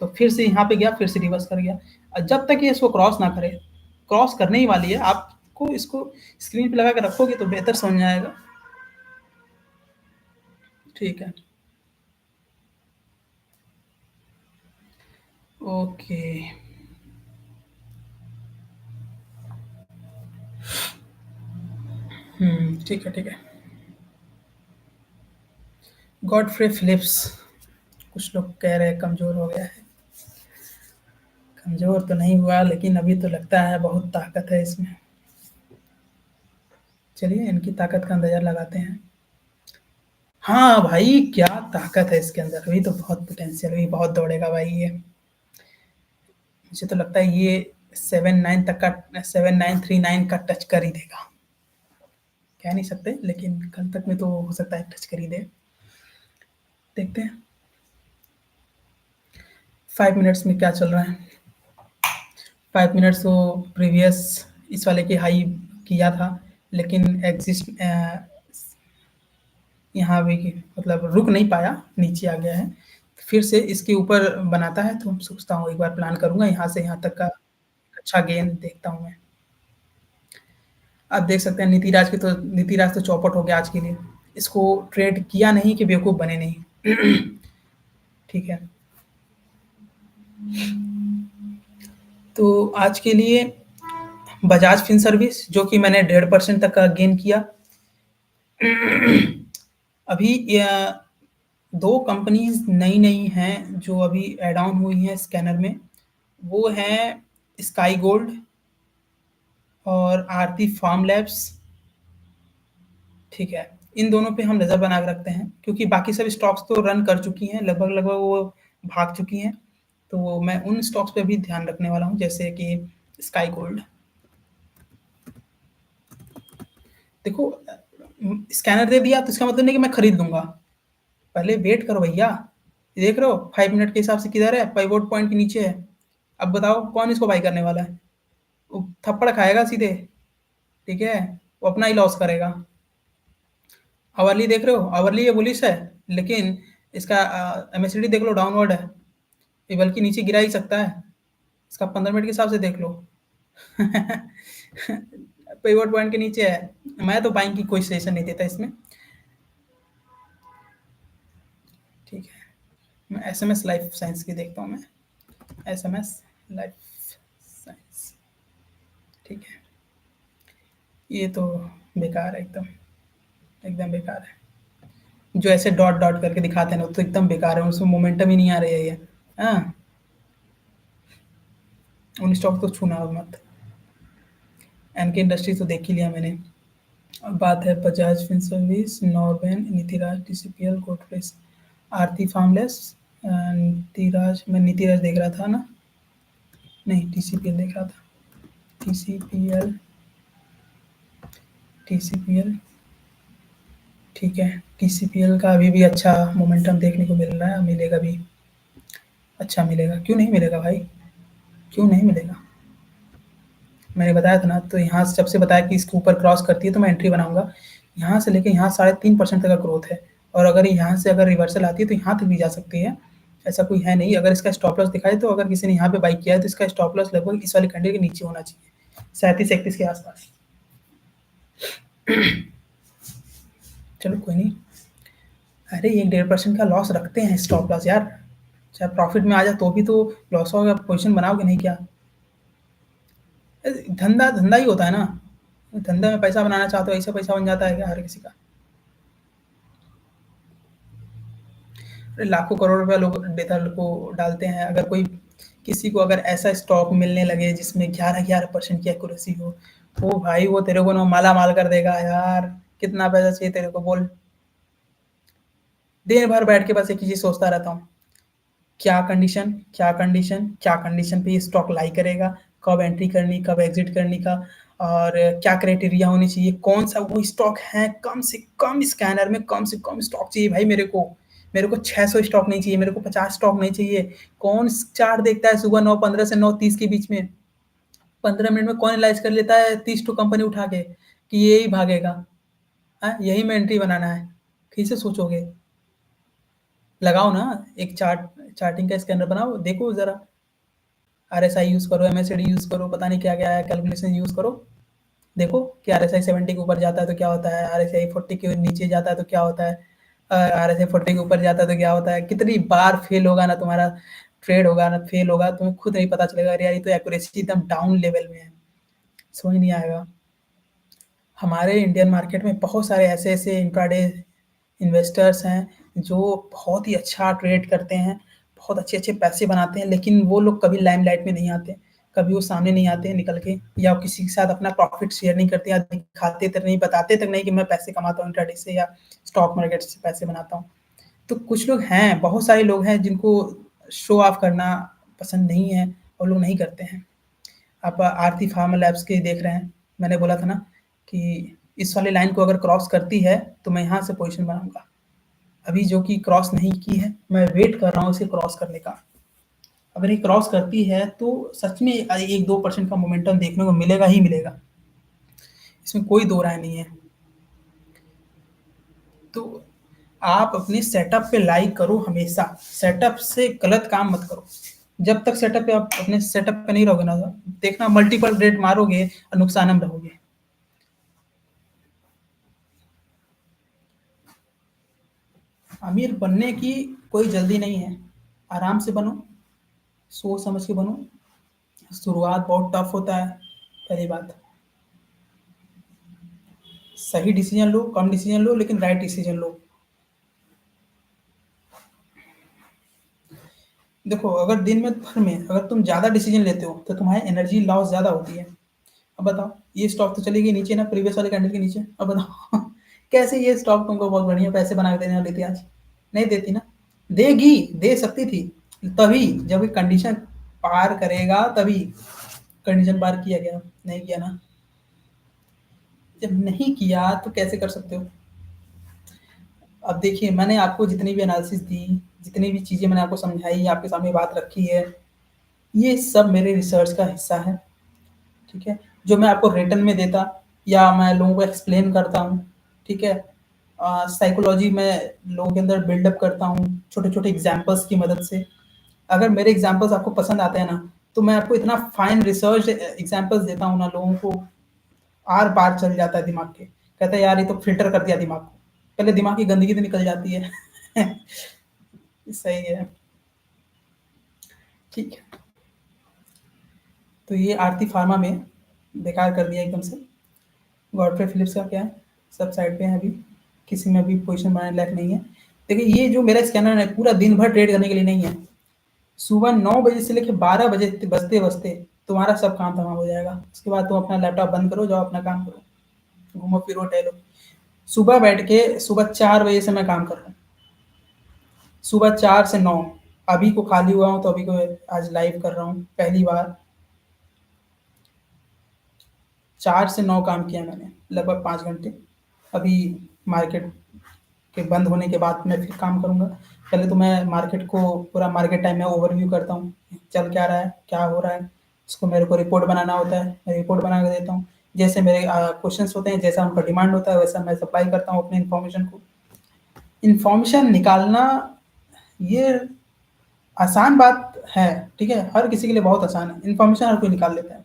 तो फिर से यहाँ पे गया, फिर से रिवर्स कर गया। और जब तक ये इसको क्रॉस ना करे, क्रॉस करने ही वाली है, आपको इसको स्क्रीन पे लगा के रखोगे तो बेहतर समझ में आएगा। ठीक है, ओके। ठीक है, ठीक है। गॉडफ्रे फिलिप्स, कुछ लोग कह रहे हैं कमज़ोर हो गया है। कमज़ोर तो नहीं हुआ, लेकिन अभी तो लगता है बहुत ताकत है इसमें। चलिए इनकी ताकत का अंदाज़ा लगाते हैं। हाँ भाई, क्या ताकत है इसके अंदर, अभी तो बहुत पोटेंशियल, अभी बहुत दौड़ेगा भाई ये। मुझे तो लगता है ये 7-9 तक का, 7-9-3-9 का टच कर ही देगा। कह नहीं सकते, लेकिन कल तक में तो हो सकता है टच कर ही दे। देखते हैं 5 मिनट्स में क्या चल रहा है। 5 मिनट्स तो प्रीवियस इस वाले की हाई किया था, लेकिन यहाँ भी मतलब रुक नहीं पाया, नीचे आ गया है। फिर से इसके ऊपर बनाता है तो सोचता हूँ एक बार प्लान करूँगा यहाँ से यहाँ तक का अच्छा गेन देखता हूँ मैं। आप देख सकते हैं नीतिराज तो चौपट हो गया आज के लिए। इसको ट्रेड किया नहीं कि बेवकूफ़ बने नहीं। ठीक है। तो आज के लिए बजाज फिनसर्विस जो कि मैंने 1.5% तक का गेन किया। अभी 2 कंपनीज़ नई-नई हैं जो अभी ऐड ऑन हुई हैं स्कैनर में। वो हैं स्काई गोल्ड और आरती फार्म लैब्स। ठीक है। इन दोनों पे हम नज़र बना के रखते हैं क्योंकि बाकी सब स्टॉक्स तो रन कर चुकी हैं, लगभग-लगभग वो भाग चुकी हैं। तो मैं उन स्टॉक्स पे भी ध्यान रखने वाला हूँ जैसे कि स्काई गोल्ड। देखो स्कैनर दे दिया तो इसका मतलब नहीं कि मैं खरीद लूँगा। पहले वेट करो भैया। ये देख रहे हो 5 मिनट के हिसाब से किधर है? पिवोट पॉइंट के नीचे है। अब बताओ कौन इसको बाय करने वाला है? वो थप्पड़ खाएगा सीधे, ठीक है? वो अपना ही लॉस करेगा। आवरली देख रहे हो? आवरली ये बुलिश है, लेकिन इसका एमएसिडी देख लो डाउनवर्ड है। ये बल्कि नीचे गिरा ही सकता है। इसका 15 मिनट के हिसाब से देख लो। पिवट पॉइंट के नीचे है। मैं तो बाइंग की कोई सजेशन नहीं देता इसमें। ठीक है। मैं एसएमएस लाइफ साइंस की देखता हूँ मैं। SMS life science. ठीक है। ये तो बेकार है एकदम, एकदम बेकार है। जो ऐसे डॉट डॉट करके दिखाते हैं ना, वो तो एकदम बेकार है, उसमें मोमेंटम ही नहीं आ रही है ये। हाँ, उन स्टॉक तो छूना मत। एनके इंडस्ट्री तो देख ही लिया मैंने। अब बात है बजाज फिनसर्विस, नॉर्वेन, नीतिराज, टीसीपीएल, गोदरेज, आरती फार्मलेस, नीतिराज। मैं नीतिराज देख रहा था ना, नहीं टीसीपीएल देख रहा था। टीसीपीएल, टीसीपीएल। ठीक है। टीसीपीएल का अभी भी अच्छा मोमेंटम देखने को मिल रहा है, मिलेगा भी। अच्छा मिलेगा, क्यों नहीं मिलेगा भाई? क्यों नहीं मिलेगा? मैंने बताया था ना, तो यहाँ से जब से बताया कि इसके ऊपर क्रॉस करती है तो मैं एंट्री बनाऊँगा। यहाँ से लेके यहाँ 3.5% तक का ग्रोथ है, और अगर यहाँ से अगर रिवर्सल आती है तो यहाँ तक भी जा सकती है। ऐसा कोई है नहीं। अगर इसका स्टॉप लॉस दिखाए तो अगर किसी ने यहाँ पे बाई किया है तो इसका स्टॉप लॉस लगभग इस वाले कैंडल के नीचे होना चाहिए, 37-31 के आसपास। चलो कोई नहीं। अरे 1-1.5% का लॉस रखते हैं स्टॉप लॉस यार। चाहे प्रॉफिट में आ जाए तो भी तो लॉस होगा, पोजीशन बनाओगे नहीं क्या? धंधा धंधा ही होता है ना। धंधे में पैसा बनाना चाहते हो, ऐसा पैसा बन जाता है क्या हर किसी का? अरे लाखों करोड़ रुपया लोग डेटर को डालते हैं। अगर कोई किसी को अगर ऐसा स्टॉक मिलने लगे जिसमें 11-11% की एक्यूरेसी हो, वो भाई वो तेरे को ना माला माल कर देगा यार। कितना पैसा चाहिए तेरे को बोल? दिन भर बैठ के बस एक ही चीज सोचता रहता हूँ, क्या कंडीशन, क्या कंडीशन, क्या कंडीशन पे ये स्टॉक लाई करेगा, कब एंट्री करनी, कब एग्जिट करनी का, और क्या क्राइटेरिया होनी चाहिए, कौन सा वो स्टॉक है, कम से कम स्कैनर में कम से कम स्टॉक चाहिए भाई मेरे को। मेरे को 600 स्टॉक नहीं चाहिए, मेरे को 50 स्टॉक नहीं चाहिए। कौन चार्ट देखता है सुबह 9:15 से 9:30 के बीच में? 15 मिनट में कौन एनालाइज कर लेता है 30 टू कंपनी उठा के कि ये ही भागेगा? हाँ, यही में एंट्री बनाना है। कैसे सोचोगे? लगाओ ना एक चार्टिंग का स्कैनर बनाओ, देखो जरा। आरएसआई यूज करो, एमएसडी यूज करो, पता नहीं क्या क्या है, कैलकुलेशन यूज करो। देखो कि आरएसआई 70 के ऊपर जाता है तो क्या होता है, आरएसआई 40 के नीचे जाता है तो क्या होता है, आरएसआई 40 के ऊपर जाता है तो क्या होता है। कितनी बार फेल होगा ना तुम्हारा ट्रेड, होगा ना फेल होगा, तुम्हें खुद नहीं पता चलेगा। अरे यार ये तो एक्यूरेसी एकदम डाउन लेवल में है, समझ नहीं आएगा। हमारे इंडियन मार्केट में बहुत सारे ऐसे-ऐसे इंट्राडे इन्वेस्टर्स हैं, जो बहुत ही अच्छा ट्रेड करते हैं, बहुत अच्छे-अच्छे पैसे बनाते हैं, लेकिन वो लोग कभी लाइमलाइट में नहीं आते, कभी वो सामने नहीं आते हैं निकल के, या किसी के साथ अपना प्रॉफ़िट शेयर नहीं करते, या दिखाते तक नहीं, बताते तक नहीं कि मैं पैसे कमाता हूँ इंट्राडे से या स्टॉक मार्केट से पैसे बनाता हूँ। तो कुछ लोग हैं, बहुत सारे लोग हैं जिनको शो ऑफ करना पसंद नहीं है, वो लोग नहीं करते हैं। आप आरती फार्मा लैब्स के देख रहे हैं, मैंने बोला था ना कि इस वाली लाइन को अगर क्रॉस करती है तो मैं यहाँ से पोजीशन बनाऊँगा। अभी जो कि क्रॉस नहीं की है, मैं वेट कर रहा हूँ इसे क्रॉस करने का। अगर ये क्रॉस करती है तो सच में 1-2% का मोमेंटम देखने को मिलेगा ही मिलेगा। इसमें कोई दो राय नहीं है। तो आप अपने सेटअप पे लाइक करो हमेशा, सेटअप से गलत काम मत करो। जब तक सेटअप पे आप अपने सेटअप पे नहीं रहोगे ना, देखना मल्टीपल रेट मारोगे और नुकसान में रहोगे। अमीर बनने की कोई जल्दी नहीं है, आराम से बनो, सोच समझ के बनो। शुरुआत बहुत टफ होता है, पहली बात। सही डिसीजन लो, कम डिसीजन लो, लेकिन राइट डिसीजन लो। देखो, अगर दिन में भर में अगर तुम ज़्यादा डिसीजन लेते हो तो तुम्हारी एनर्जी लॉस ज़्यादा होती है। अब बताओ, ये स्टॉक तो चली गई नीचे ना, प्रीवियस वाले कैंडल के नीचे। अब बताओ कैसे ये स्टॉक तुमको बहुत बढ़िया पैसे बना के देने वाली थी आज? नहीं देती ना। देगी, दे सकती थी, तभी जब ये कंडीशन पार करेगा तभी। कंडीशन पार किया गया? नहीं किया ना। जब नहीं किया तो कैसे कर सकते हो? अब देखिए, मैंने आपको जितनी भी एनालिसिस दी, जितनी भी चीज़ें मैंने आपको समझाई, आपके सामने बात रखी है, ये सब मेरे रिसर्च का हिस्सा है। ठीक है? जो मैं आपको रिटन में देता या मैं लोगों को एक्सप्लेन करता हूँ, ठीक है? साइकोलॉजी में लोगों के अंदर बिल्डअप करता हूँ, छोटे-छोटे एग्ज़ाम्पल्स की मदद से। अगर मेरे एग्ज़ाम्पल्स आपको पसंद आते हैं ना, तो मैं आपको इतना फाइन रिसर्च एग्ज़ाम्पल्स देता हूँ ना, लोगों को आर-पार चल जाता है दिमाग के। कहते हैं यार ये तो फ़िल्टर कर दिया दिमाग को। पहले दिमाग की गंदगी तो निकल जाती है। सही है। ठीक है। तो ये आरती फार्मा में बेकार कर दिया एकदम से। गॉडफ्रे फिलिप्स का क्या है, सब साइड पे है अभी, किसी में भी पोजीशन बनाने लायक नहीं है। देखिए, ये जो मेरा स्कैनर है पूरा दिन भर ट्रेड करने के लिए नहीं है। सुबह 9 बजे से लेकर 12 बजे बजते-बजते तुम्हारा सब काम तमाम हो जाएगा। उसके बाद तुम अपना लैपटॉप बंद करो, जाओ अपना काम करो, घूमो फिरो टहलो। सुबह बैठ के सुबह 4 बजे से मैं काम कर रहा हूँ, सुबह 4 से 9। अभी को खाली हुआ हूँ तो अभी को आज लाइव कर रहा हूँ पहली बार। 4 से 9 काम किया मैंने, लगभग 5 घंटे। अभी मार्केट के बंद होने के बाद मैं फिर काम करूँगा। पहले तो मैं मार्केट को पूरा मार्केट टाइम में ओवरव्यू करता हूँ, चल क्या रहा है, क्या हो रहा है। उसको मेरे को रिपोर्ट बनाना होता है, मैं रिपोर्ट बना के देता हूँ। जैसे मेरे क्वेश्चंस होते हैं, जैसा उनका डिमांड होता है, वैसा मैं सप्लाई करता हूँ अपनी इन्फॉर्मेशन को। इन्फॉर्मेशन निकालना ये आसान बात है, ठीक है? हर किसी के लिए बहुत आसान है, इन्फॉर्मेशन हर कोई निकाल लेता है।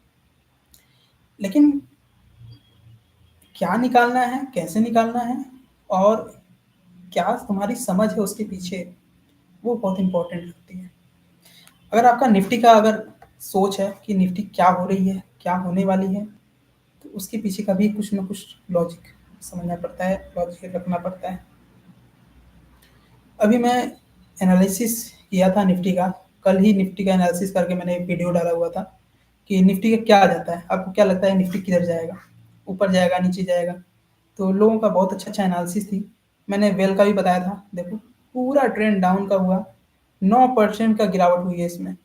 लेकिन क्या निकालना है, कैसे निकालना है और क्या तुम्हारी समझ है उसके पीछे, वो बहुत इम्पोर्टेंट लगती है। अगर आपका निफ्टी का अगर सोच है कि निफ्टी क्या हो रही है, क्या होने वाली है, तो उसके पीछे का भी कुछ ना कुछ लॉजिक समझना पड़ता है, लॉजिक रखना पड़ता है। अभी मैं एनालिसिस किया था निफ्टी का, कल ही निफ्टी का एनालिसिस करके मैंने एक वीडियो डाला हुआ था कि निफ्टी का क्या आ जाता है, आपको क्या लगता है निफ्टी किधर जाएगा, ऊपर जाएगा, नीचे जाएगा? तो लोगों का बहुत अच्छा एनालिसिस थी। मैंने वेल का भी बताया था, देखो पूरा ट्रेंड डाउन का हुआ, 9% का गिरावट हुई है इसमें।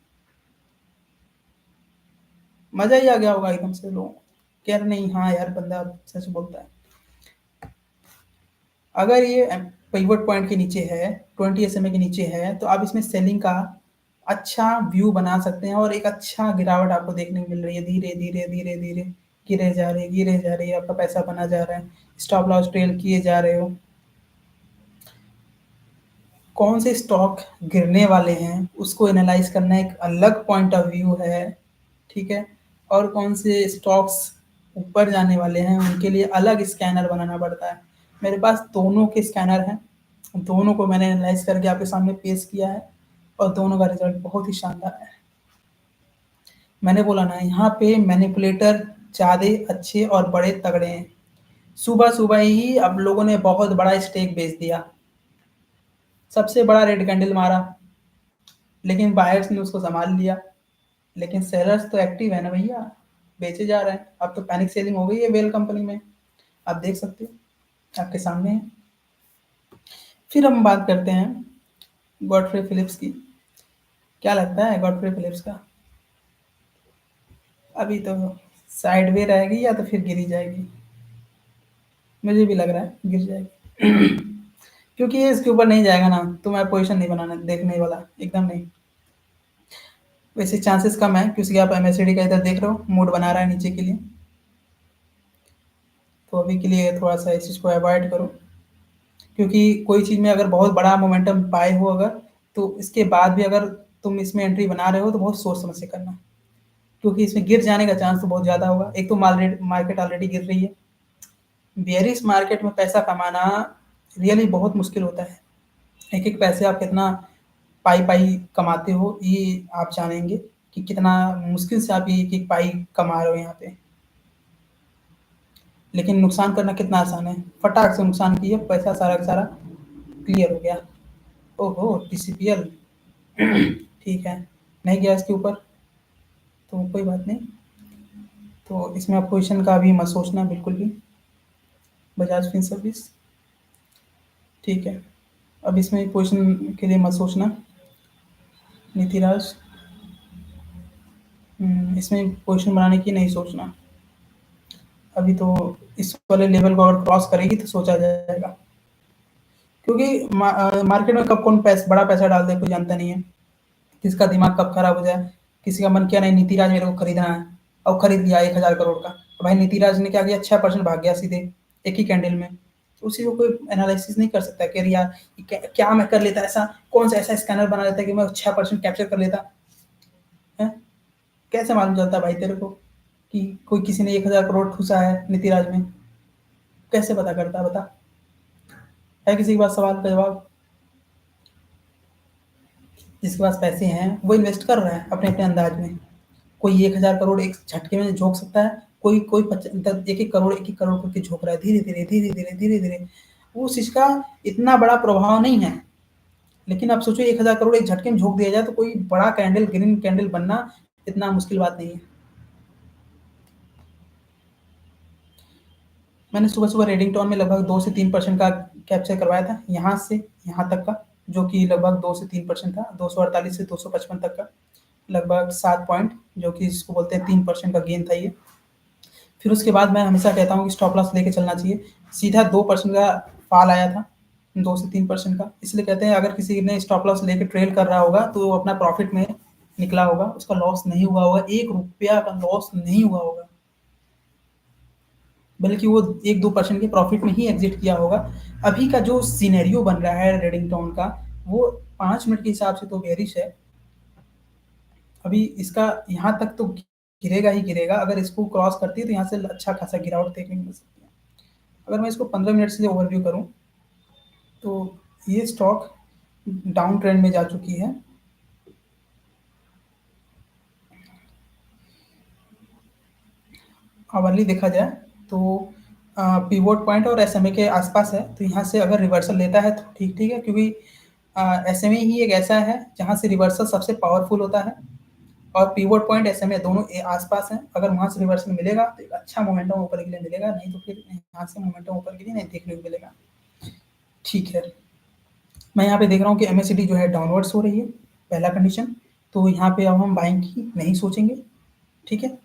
मज़ा ही आ गया होगा एकदम से लोगों को, कह रहे नहीं हाँ यार बंदा सच बोलता है। अगर ये पिवट पॉइंट के नीचे है, 20 SMA के नीचे है, तो आप इसमें सेलिंग का अच्छा व्यू बना सकते हैं और एक अच्छा गिरावट आपको देखने को मिल रही है। धीरे धीरे धीरे धीरे गिरे जा रही है, गिरे जा रही है, आपका पैसा बना जा रहा है, स्टॉप लॉस ट्रेल किए जा रहे हो। कौन से स्टॉक गिरने वाले हैं उसको एनालाइज करना एक अलग पॉइंट ऑफ व्यू है, ठीक है? और कौन से स्टॉक्स ऊपर जाने वाले हैं उनके लिए अलग स्कैनर बनाना पड़ता है। मेरे पास दोनों के स्कैनर हैं, दोनों को मैंने एनालाइज करके आपके सामने पेश किया है और दोनों का रिजल्ट बहुत ही शानदार है। मैंने बोला ना, यहाँ पे मैनिपुलेटर ज़्यादा अच्छे और बड़े तगड़े हैं। सुबह सुबह ही अब लोगों ने बहुत बड़ा स्टेक बेच दिया, सबसे बड़ा रेड कैंडल मारा, लेकिन बायर्स ने उसको संभाल लिया। लेकिन सेलर्स तो एक्टिव है ना भैया, बेचे जा रहे हैं। अब तो पैनिक सेलिंग हो गई है वेल कंपनी में, आप देख सकते हो, आपके सामने है। फिर हम बात करते हैं गॉडफ्रे फिलिप्स की। क्या लगता है गॉडफ्रे फिलिप्स का? अभी तो साइड वे रहेगी या तो फिर गिरी जाएगी। मुझे भी लग रहा है गिर जाएगी। क्योंकि ये इसके ऊपर नहीं जाएगा ना, तो मैं पोजीशन नहीं बनाना देखने वाला, एकदम नहीं। वैसे चांसेस कम है क्योंकि आप एमएससीडी का इधर देख रहे हो, मूड बना रहा है नीचे के लिए। तो अभी के लिए थोड़ा सा इस चीज़ को अवॉइड करो, क्योंकि कोई चीज़ में अगर बहुत बड़ा मोमेंटम पाए हो अगर, तो इसके बाद भी अगर तुम इसमें एंट्री बना रहे हो तो बहुत सोच समझ के करना, क्योंकि इसमें गिर जाने का चांस तो बहुत ज़्यादा होगा। एक तो मार्केट ऑलरेडी गिर रही है। बेयरिश मार्केट में पैसा कमाना रियली बहुत मुश्किल होता है। एक एक पैसे आप कितना पाई पाई कमाते हो ये आप जानेंगे कि कितना मुश्किल से आप ये एक एक पाई कमा रहे हो यहाँ पे। लेकिन नुकसान करना कितना आसान है, फटाक से नुकसान किए, पैसा सारा का सारा क्लियर हो गया। ओहो टीसीपीएल, ठीक है, नहीं गया इसके ऊपर तो कोई बात नहीं। तो इसमें आप पोजीशन का अभी मत सोचना बिल्कुल भी। बजाज फिन सर्विस, ठीक है, अब इसमें पोजीशन के लिए मत सोचना। नीतिराज, इसमें पोजीशन बनाने की नहीं सोचना अभी तो। इस वाले लेवल को अगर क्रॉस करेगी तो सोचा जाएगा, क्योंकि मार्केट में कब कौन बड़ा पैसा डाल दे कोई जानता नहीं है। किसका दिमाग कब खराब हो जाए। किसी का मन किया नहीं नीतिराज मेरे को खरीदना है, और खरीद लिया 1,000 करोड़ का। तो भाई नीतिराज ने क्या किया, 6% भाग गया सीधे एक ही कैंडल में। तो उसी को कोई एनालिसिस नहीं कर सकता कि अरे यार क्या मैं कर लेता, ऐसा कौन सा ऐसा स्कैनर बना लेता कि मैं 6% कैप्चर कर लेता है। कैसे मालूम चलता भाई तेरे को कि कोई किसी ने 1,000 करोड़ ठूसा है नीतिराज में, कैसे पता करता बता। है किसी के पास सवाल का जवाब। जिसके पास पैसे हैं वो इन्वेस्ट कर रहा है अपने अपने अंदाज में। कोई 1,000 करोड़ एक झटके में झोंक सकता है, कोई कोई एक एक करोड़ करके झोंक रहा है धीरे धीरे धीरे धीरे धीरे धीरे। वो उस चीज का इतना बड़ा प्रभाव नहीं है। लेकिन आप सोचो 1,000 करोड़ एक झटके में झोंक दिया जाए तो कोई बड़ा कैंडल ग्रीन कैंडल बनना इतना मुश्किल बात नहीं है। मैंने सुबह सुबह रेडिंगटन में लगभग 2 से 3% का कैप्चर करवाया था, यहाँ से यहाँ तक का, जो कि लगभग 2 से 3% था, 248 से 255 तक का, लगभग 7 पॉइंट, जो कि इसको बोलते हैं 3% का गेन था ये। फिर उसके बाद मैं हमेशा कहता हूँ कि स्टॉप लॉस लेके चलना चाहिए। सीधा 2% का फॉल आया था, 2 से 3% का। इसलिए कहते हैं अगर किसी ने स्टॉप लॉस लेके ट्रेल कर रहा होगा तो वो अपना प्रॉफिट में निकला होगा, उसका लॉस नहीं हुआ होगा, 1 रुपया का लॉस नहीं हुआ होगा, बल्कि वो 1-2% के प्रॉफिट में ही एग्जिट किया होगा। अभी का जो सिनेरियो बन रहा है रेडिंगटन का, वो 5 मिनट के हिसाब से तो बेरिश है। अभी इसका यहाँ तक तो गिरेगा ही गिरेगा, अगर इसको क्रॉस करती है तो यहाँ से अच्छा खासा गिरावट देखने को मिल सकती है। अगर मैं इसको 15 मिनट से ओवरव्यू करूँ तो ये स्टॉक डाउन ट्रेंड में जा चुकी है। आवरली देखा जाए तो पिवोट पॉइंट और एसएमए के आसपास है, तो यहाँ से अगर रिवर्सल लेता है तो ठीक ठीक है, क्योंकि एसएमए ही एक ऐसा है जहाँ से रिवर्सल सबसे पावरफुल होता है। और पिवोट पॉइंट एसएमए दोनों आसपास हैं, अगर वहाँ से रिवर्सल मिलेगा तो एक अच्छा मोमेंटम ऊपर के लिए मिलेगा, नहीं तो फिर यहाँ से मोमेंटम ऊपर के लिए नहीं देखने को मिलेगा। ठीक है, मैं यहाँ पे देख रहा हूँ कि एमएससीडी जो है डाउनवर्ड्स हो रही है, पहला कंडीशन। तो यहाँ पे अब हम बाइंग की नहीं सोचेंगे, ठीक है।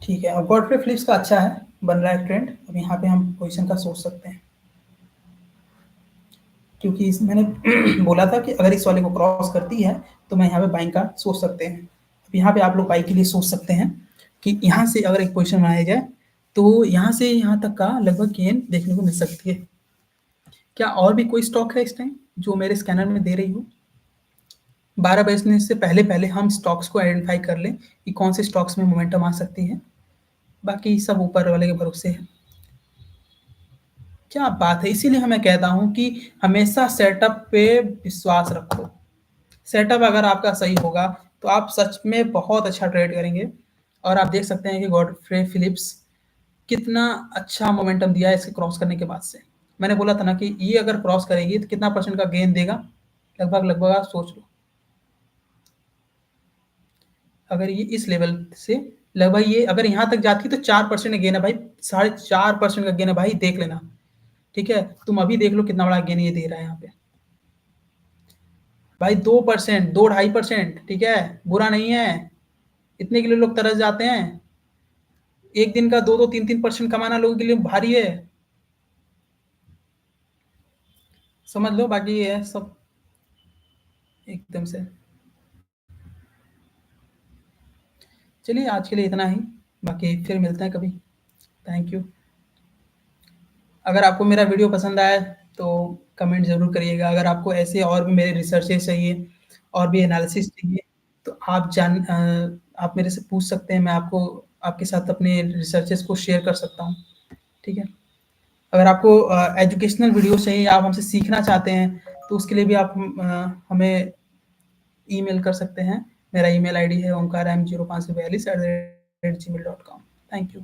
ठीक है, अब गॉडफ्रे फिलिप्स का अच्छा है, बन रहा है ट्रेंड। अब यहाँ पे हम पोजीशन का सोच सकते हैं, क्योंकि इस मैंने बोला था कि अगर इस वाले को क्रॉस करती है तो मैं यहाँ पे बाइंग का सोच सकते हैं। अब यहाँ पे आप लोग बाइंग के लिए सोच सकते हैं कि यहाँ से अगर एक पोजीशन बनाया जाए तो यहाँ से यहाँ तक का लगभग गेन देखने को मिल सकती है। क्या और भी कोई स्टॉक है इस टाइम जो मेरे स्कैनर में दे रही हो? 12 बजने से पहले पहले हम स्टॉक्स को आइडेंटिफाई कर लें कि कौन से स्टॉक्स में मोमेंटम आ सकती है, बाकी सब ऊपर वाले के भरोसे है। क्या बात है, इसीलिए मैं कहता हूँ कि हमेशा सेटअप पे विश्वास रखो। सेटअप अगर आपका सही होगा तो आप सच में बहुत अच्छा ट्रेड करेंगे। और आप देख सकते हैं कि गॉडफ्रे फिलिप्स कितना अच्छा मोमेंटम दिया है इसके क्रॉस करने के बाद से। मैंने बोला था ना कि ये अगर क्रॉस करेगी तो कितना परसेंट का गेन देगा, लगभग लगभग आप सोच लो। अगर ये इस लेवल से लगभग ये अगर यहाँ तक जाती है तो 4% गेन है भाई, 4.5% का गेन है भाई, देख लेना। ठीक है, तुम अभी देख लो कितना बड़ा गेन ये दे रहा है यहाँ पे भाई, 2%, 2-2.5%। ठीक है, बुरा नहीं है, इतने के लिए लोग तरस जाते हैं। एक दिन का 2-2, 3-3% कमाना लोगों के लिए भारी है, समझ लो। बाकी ये है सब एकदम से। चलिए आज के लिए इतना ही, बाकी फिर मिलते हैं कभी। Thank you. अगर आपको मेरा वीडियो पसंद आया तो कमेंट ज़रूर करिएगा। अगर आपको ऐसे और भी मेरे रिसर्चेज़ चाहिए और भी एनालिसिस चाहिए तो आप मेरे से पूछ सकते हैं, मैं आपको आपके साथ अपने रिसर्चेज़ को शेयर कर सकता हूँ, ठीक है? अगर आपको एजुकेशनल वीडियोज़ चाहिए, आप हमसे सीखना चाहते हैं, तो उसके लिए भी आप हमें ईमेल कर सकते हैं। मेरा ईमेल आईडी है omkaram0542@gmail.com। Thank you.